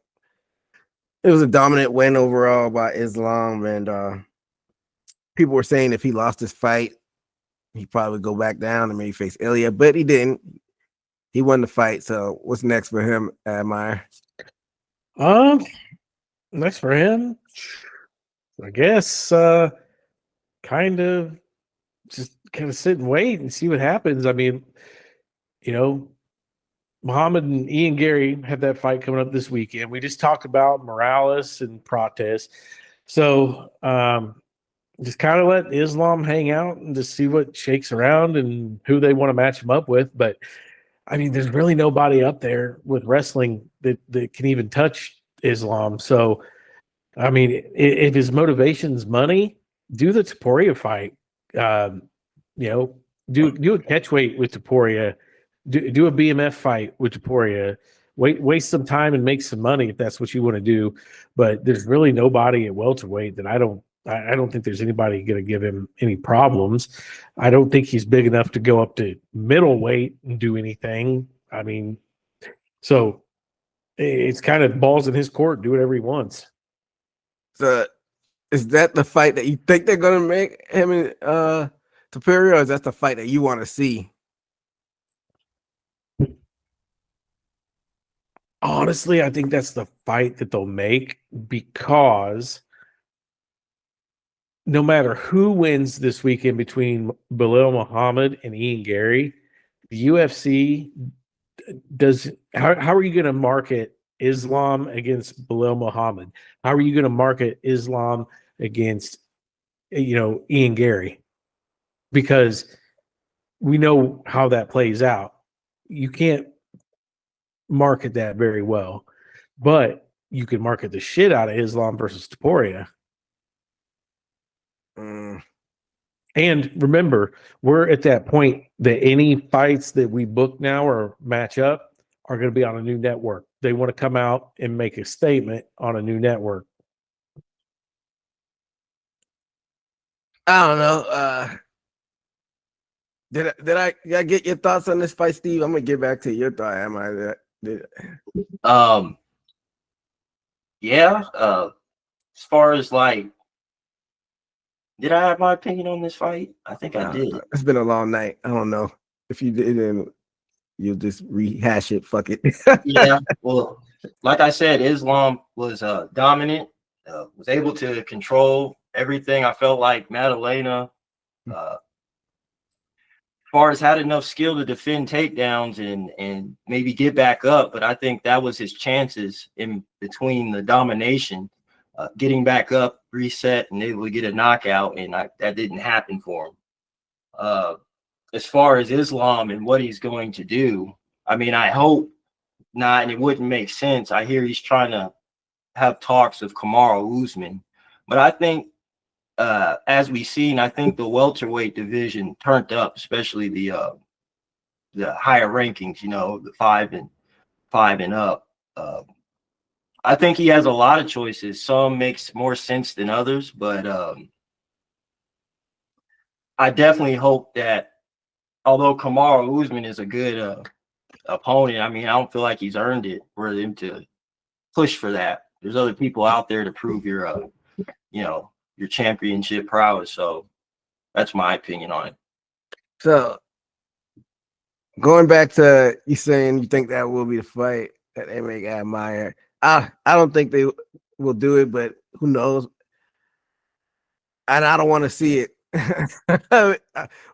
it was a dominant win overall by Islam, and people were saying if he lost this fight, he'd probably go back down and maybe face Ilya, but he didn't. He won the fight. So what's next for him, Admire? Next for him, I guess kind of sit and wait and see what happens. I mean, you know, Muhammad and Ian Gary have that fight coming up this weekend. We just talked about Morales and Prates. So just kind of let Islam hang out and just see what shakes around and who they want to match him up with. But I mean, there's really nobody up there with wrestling that can even touch Islam. So I mean, if his motivation's money, do the Taporia fight. You know, do a catch weight with Taporia. Do a BMF fight with Taporia. Waste some time and make some money if that's what you want to do. But there's really nobody at welterweight that I don't think there's anybody going to give him any problems. I don't think he's big enough to go up to middleweight and do anything. I mean, so it's kind of balls in his court. Do whatever he wants. So is that the fight that you think they're gonna make him and Taporia, or is that the fight that you want to see? Honestly, I think that's the fight that they'll make because no matter who wins this weekend between Bilal Muhammad and Ian Gary, the UFC does. How are you going to market Islam against Bilal Muhammad? How are you going to market Islam against, you know, Ian Gary? Because we know how that plays out. You can't market that very well, but you can market the shit out of Islam versus Taporia. And remember, we're at that point that any fights that we book now or match up are going to be on a new network. They want to come out and make a statement on a new network. I don't know. Did I get your thoughts on this fight, Steve? I'm gonna get back to your thought. Am I? Yeah. As far as like, did I have my opinion on this fight? I think I did. It's been a long night. I don't know if you didn't. You'll just rehash it. Fuck it. Yeah. Well, like I said, Islam was dominant. Was able to control everything. I felt like Madalena, as far as had enough skill to defend takedowns and maybe get back up, but I think that was his chances in between the domination, getting back up, reset, and able to get a knockout, and that didn't happen for him. as far as Islam and what he's going to do, I mean, I hope not, and it wouldn't make sense. I hear he's trying to have talks with Kamaru Usman, but I think, as we've seen, I think the welterweight division turned up, especially the higher rankings. You know, the 5 and up. I think he has a lot of choices. Some makes more sense than others, but I definitely hope that, although Kamaru Usman is a good opponent, I mean, I don't feel like he's earned it for him to push for that. There's other people out there to prove your, your championship prowess. So that's my opinion on it. So going back to you saying you think that will be the fight that they make admire. I don't think they will do it, but who knows? And I don't want to see it.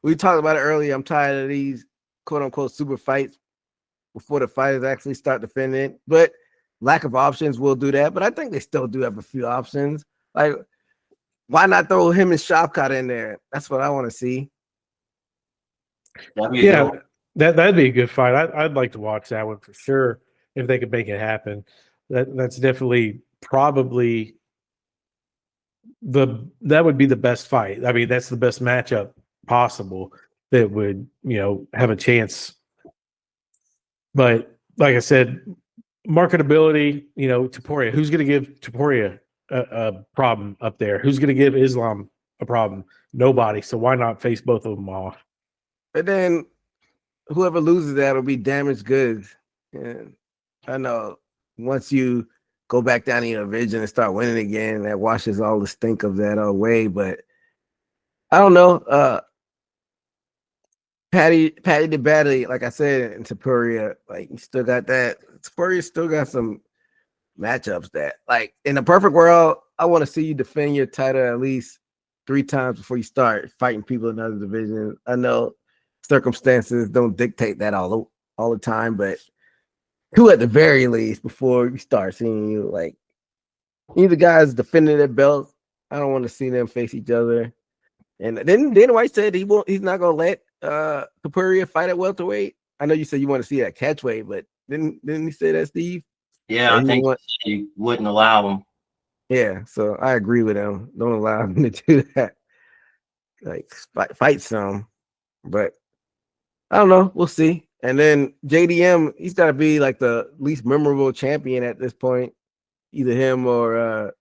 We talked about it earlier. I'm tired of these quote unquote super fights before the fighters actually start defending. But lack of options will do that. But I think they still do have a few options. Like, why not throw him and Shavkat in there? That's what I want to see. Yeah, that'd be a good fight. I'd like to watch that one for sure if they could make it happen. That's definitely probably that would be the best fight. I mean, that's the best matchup possible that would, have a chance. But like I said, marketability, Topuria, who's going to give Topuria a problem up there? Who's going to give Islam a problem? Nobody. So why not face both of them off? But then whoever loses that will be damaged goods. And I know once you go back down in your division and start winning again, that washes all the stink of that away. But I don't know. Paddy the Badly, like I said, in Topuria, like, you still got that. Topuria still got some matchups that, like, in a perfect world, I want to see you defend your title at least 3 times before you start fighting people in other divisions. I know circumstances don't dictate that all the time, but 2 at the very least before you start seeing you, like, either guys defending their belts. I don't want to see them face each other. And then Dana White said he's not gonna let Topuria fight at welterweight. I know you said you want to see that catchweight, but didn't he say that, Steve? Yeah, I think he wouldn't allow him. Yeah, so I agree with him. Don't allow him to do that. Like, fight some, but I don't know. We'll see. And then JDM, he's got to be like the least memorable champion at this point. Either him or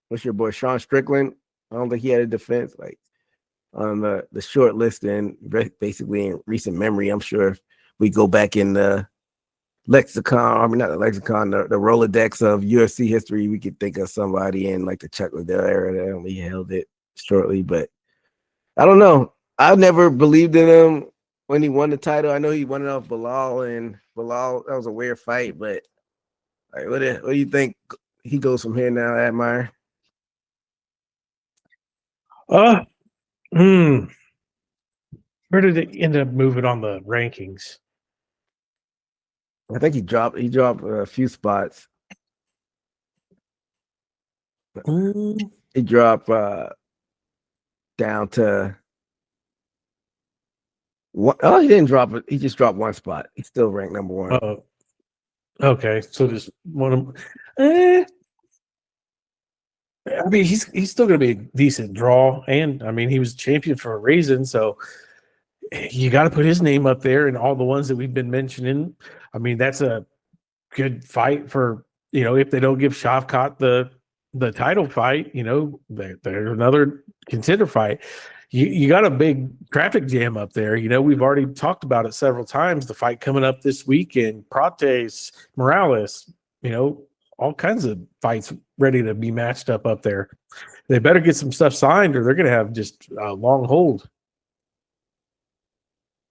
what's your boy Sean Strickland. I don't think he had a defense like on the short list, and basically in recent memory. I'm sure if we go back in the lexicon, I mean not the lexicon, the Rolodex of UFC history, we could think of somebody in like the Chuck Liddell era that only held it shortly. But I don't know. I've never believed in him when he won the title. I know he won it off Bilal, and Bilal, that was a weird fight, but like, what do you think he goes from here now, Admire? Where did it end up moving on the rankings? I think he dropped a few spots. He dropped down to what? Oh, he didn't drop it. He just dropped 1 spot. He's still ranked number 1. Oh, okay. So just one of them. I mean, he's still going to be a decent draw, and I mean, he was champion for a reason. So you got to put his name up there, and all the ones that we've been mentioning. I mean, that's a good fight for, if they don't give Shavkat the title fight, they're another contender fight. You got a big traffic jam up there. We've already talked about it several times. The fight coming up this weekend, Prates, Morales, all kinds of fights ready to be matched up there. They better get some stuff signed, or they're going to have just a long hold.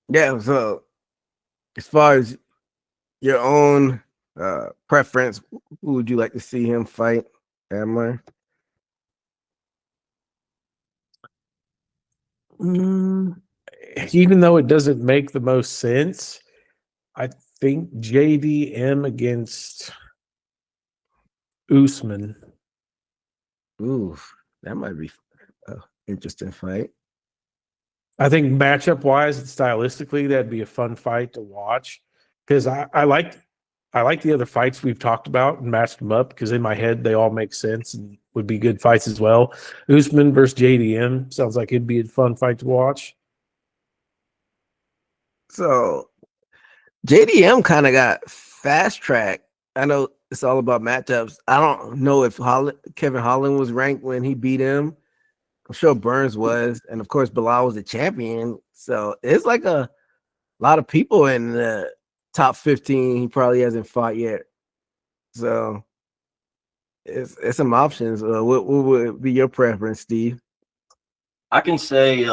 Yeah. So as far as your own preference, who would you like to see him fight, Admire? Even though it doesn't make the most sense, I think JDM against Usman. Ooh, that might be an interesting fight. I think matchup wise and stylistically, that'd be a fun fight to watch because I like the other fights we've talked about and matched them up because in my head they all make sense and would be good fights as well. Usman versus JDM sounds like it'd be a fun fight to watch. So JDM kind of got fast tracked. I know it's all about matchups. I don't know if Kevin Holland was ranked when he beat him. I'm sure Burns was, and of course Bilal was the champion. So it's like a lot of people in the top 15. He probably hasn't fought yet. So it's some options. What would be your preference, Steve? I can say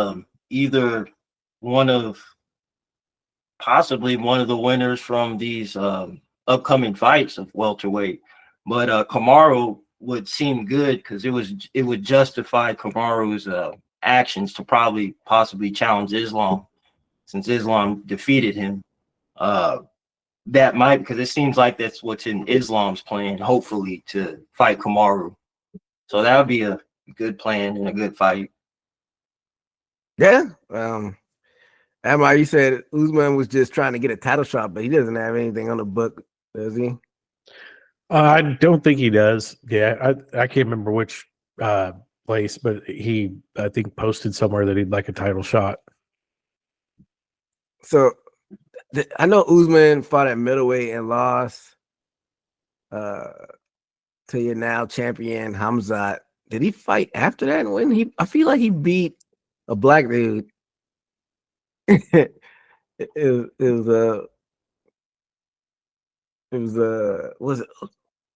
either possibly one of the winners from these upcoming fights of welterweight, but Kamaru would seem good because it would justify Kamaru's actions to possibly challenge Islam, since Islam defeated him. That might, because it seems like that's what's in Islam's plan, hopefully, to fight Kamaru. So that would be a good plan and a good fight. Yeah. Amar, you said Usman was just trying to get a title shot, but he doesn't have anything on the book, does he? I don't think he does. Yeah, I can't remember which place, but he I think posted somewhere that he'd like a title shot. So I know Usman fought at middleweight and lost to your now champion Hamzat. Did he fight after that? And when I feel like he beat a black dude. it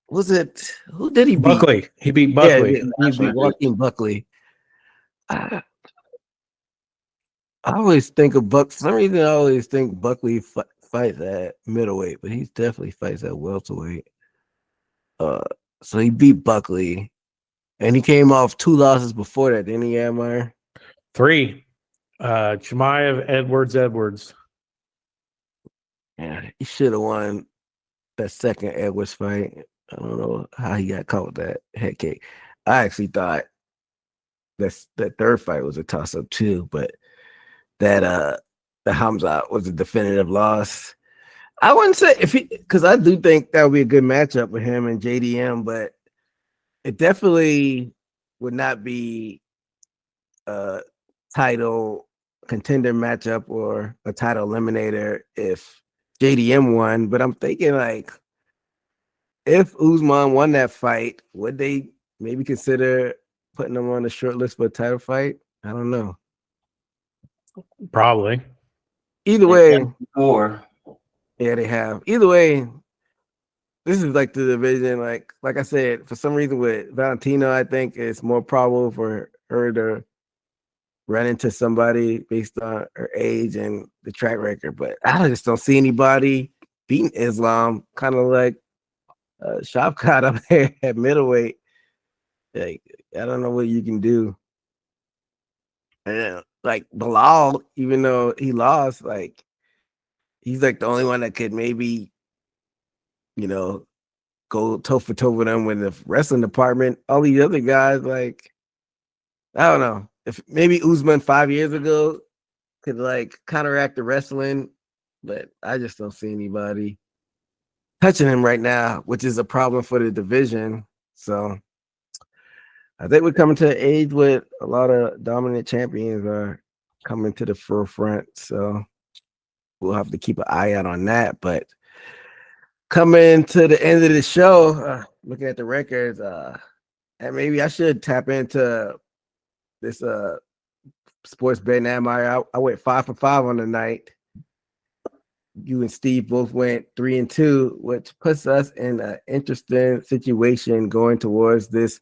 was it who did he beat? Buckley. He beat Buckley. Yeah, he beat Joaquin Buckley. I always think of Buck. For some reason, I always think Buckley fights at middleweight, but he definitely fights at welterweight. So he beat Buckley, and he came off 2 losses before that, didn't he, Admire? 3. Chimaev, Edwards. Yeah, he should have won that second Edwards fight. I don't know how he got caught with that head kick. I actually thought that third fight was a toss-up too, but that the Hamza was a definitive loss. I wouldn't say because I do think that would be a good matchup with him and JDM, but it definitely would not be a title contender matchup or a title eliminator if JDM won. But I'm thinking like if Usman won that fight, would they maybe consider putting him on the short list for a title fight? I don't know. Probably. Either way, Yeah, they have. Either way, this is like the division. Like I said, for some reason with Valentino, I think it's more probable for her to run into somebody based on her age and the track record. But I just don't see anybody beating Islam. Kind of like Shavkat up there at middleweight. Like I don't know what you can do. And like Bilal, even though he lost, like he's like the only one that could maybe, go toe for toe with him with the wrestling department. All these other guys, like, I don't know. If maybe Usman 5 years ago could like counteract the wrestling, but I just don't see anybody touching him right now, which is a problem for the division. So I think we're coming to an age where a lot of dominant champions are coming to the forefront. So we'll have to keep an eye out on that. But coming to the end of the show, looking at the records, and maybe I should tap into this sports betting. I went 5 for 5 on the night. You and Steve both went 3 and 2, which puts us in an interesting situation going towards this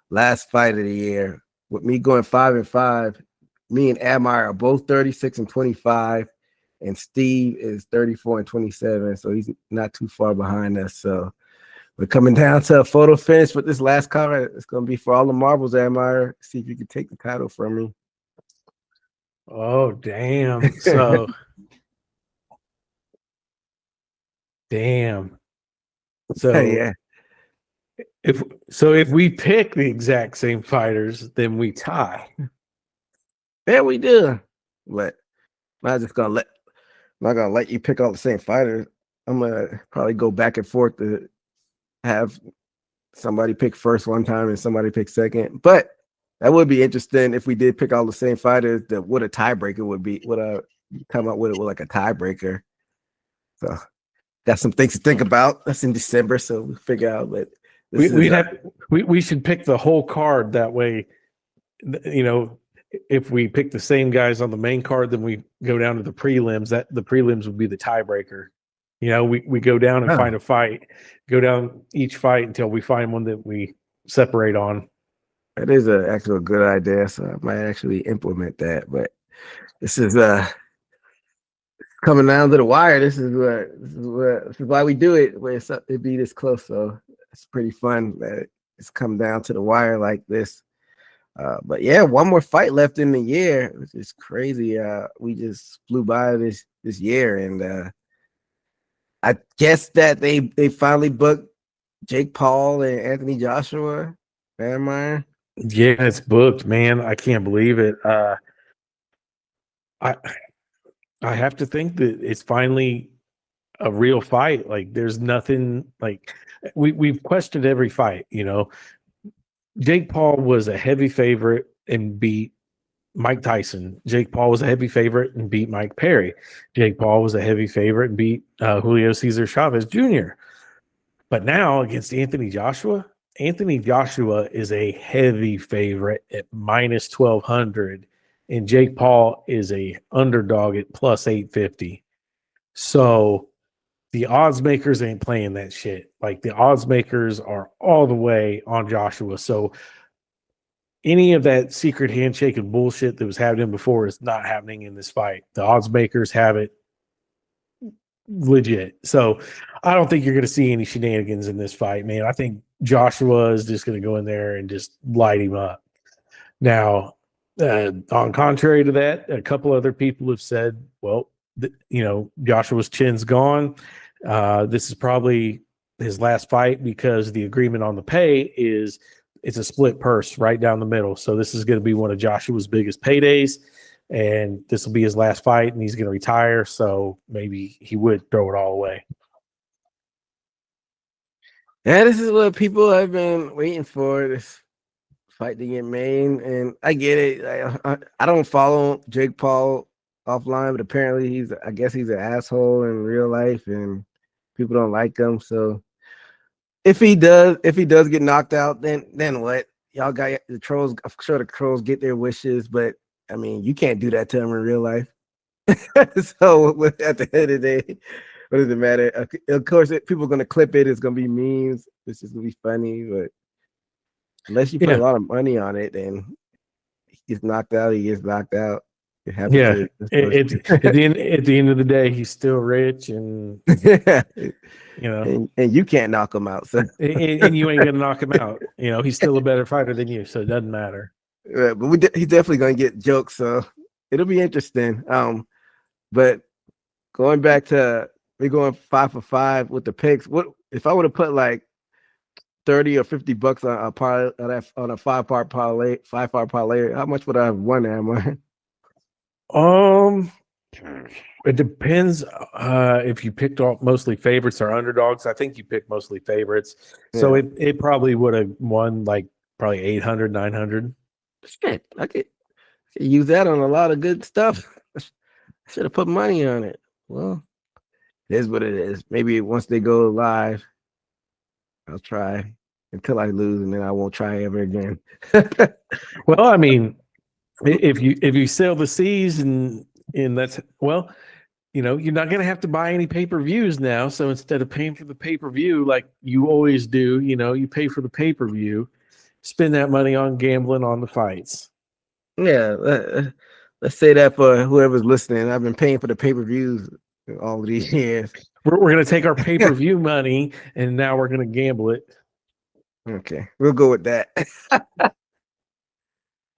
last fight of the year. With me going 5 and 5, me and Admire are both 36 and 25, and Steve is 34 and 27. So he's not too far behind us. So we're coming down to a photo finish with this last card. It's going to be for all the marbles, Admire. See if you can take the title from me. Oh, damn. So, damn. So, yeah. If we pick the exact same fighters, then we tie. Yeah, we do. But I'm not just gonna let I'm not gonna let you pick all the same fighters. I'm gonna probably go back and forth to have somebody pick first one time and somebody pick second. But that would be interesting if we did pick all the same fighters. What a tiebreaker would be. Would come up with it with like a tiebreaker? So got some things to think about. That's in December, so we'll figure out. But we should pick the whole card that way. You know, if we pick the same guys on the main card, then we go down to the prelims. That the prelims would be the tiebreaker. You know, we go down and find a fight, go down each fight until we find one that we separate on. That is actually a good idea. So I might actually implement that. But this is coming down to the wire. This is why we do it. Where it be this close. So it's pretty fun that it's come down to the wire like this. But yeah, one more fight left in the year, which is crazy. We just flew by this year, and I guess that they finally booked Jake Paul and Anthony Joshua. Am I? Yeah, it's booked, man. I can't believe it. I have to think that it's finally a real fight. Like there's nothing like we've questioned every fight, you know. Jake Paul was a heavy favorite and beat Mike Tyson. Jake Paul was a heavy favorite and beat Mike Perry. Jake Paul was a heavy favorite and beat Julio Cesar Chavez Jr. But now against Anthony Joshua is a heavy favorite at minus 1,200, and Jake Paul is a underdog at plus 850. So the odds makers ain't playing that shit. Like the odds makers are all the way on Joshua. So any of that secret handshake and bullshit that was happening before is not happening in this fight. The odds makers have it legit. So I don't think you're going to see any shenanigans in this fight, man. I think Joshua is just going to go in there and just light him up. Now, on contrary to that, a couple other people have said, well, Joshua's chin's gone. This is probably his last fight because the agreement on the pay is it's a split purse right down the middle. So this is going to be one of Joshua's biggest paydays, and this will be his last fight, and he's going to retire. So maybe he would throw it all away. Yeah, this is what people have been waiting for, this fight to get made, and I get it. I don't follow Jake Paul offline, but apparently I guess he's an asshole in real life, and people don't like him. So if he does get knocked out, then what? Y'all got the trolls. I'm sure the trolls get their wishes, but I mean, you can't do that to him in real life. So at the end of the day, what does it matter? Of course, people are gonna clip it. It's gonna be memes. It's just gonna be funny, but unless you put a lot of money on it, then he gets knocked out. He gets knocked out. It happens. Yeah, at the end of the day, he's still rich, and and you can't knock him out. So and you ain't gonna knock him out. He's still a better fighter than you, so it doesn't matter. But he's definitely gonna get jokes, so it'll be interesting. But going back to we're going 5 for 5 with the picks. What if I would have put like $30 or $50 on a parlay, on a 5-part parlay? How much would I have won, Amar? It depends if you picked off mostly favorites or underdogs. I think you picked mostly favorites, so it probably would have won like probably 800, 900. Shit, I could use that on a lot of good stuff. I should have put money on it. Well, it is what it is. Maybe once they go live, I'll try until I lose, and then I won't try ever again. Well, I mean, if you sail the seas and that's you're not going to have to buy any pay-per-views now. So instead of paying for the pay-per-view like you always do, you pay for the pay-per-view, spend that money on gambling on the fights. Yeah, let's say that for whoever's listening. I've been paying for the pay-per-views all of these years. We're going to take our pay-per-view money and now we're going to gamble it. Okay, we'll go with that.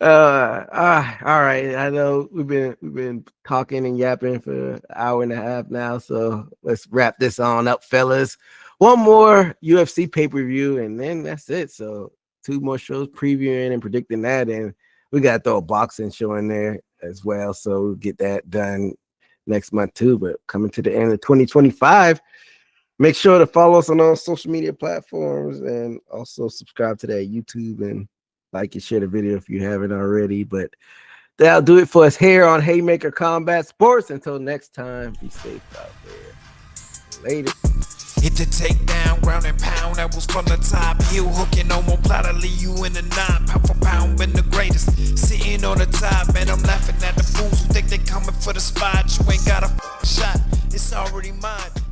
All right. I know we've been talking and yapping for an hour and a half now, so let's wrap this on up, fellas. One more UFC pay-per-view, and then that's it. So 2 more shows previewing and predicting that, and we gotta throw a boxing show in there. as well. So we'll get that done next month too. But coming to the end of 2025, make sure to follow us on all social media platforms and also subscribe to that YouTube and like and share the video if you haven't already. But that'll do it for us here on Haymaker Combat Sports. Until next time, be safe out there. Later. Hit the takedown, ground and pound, that was from the top. Heel hooking on one platter, leave you in the knot. Pound for pound, been the greatest. Sitting on the top, man, I'm laughing at the fools who think they coming for the spot. You ain't got a shot, it's already mine.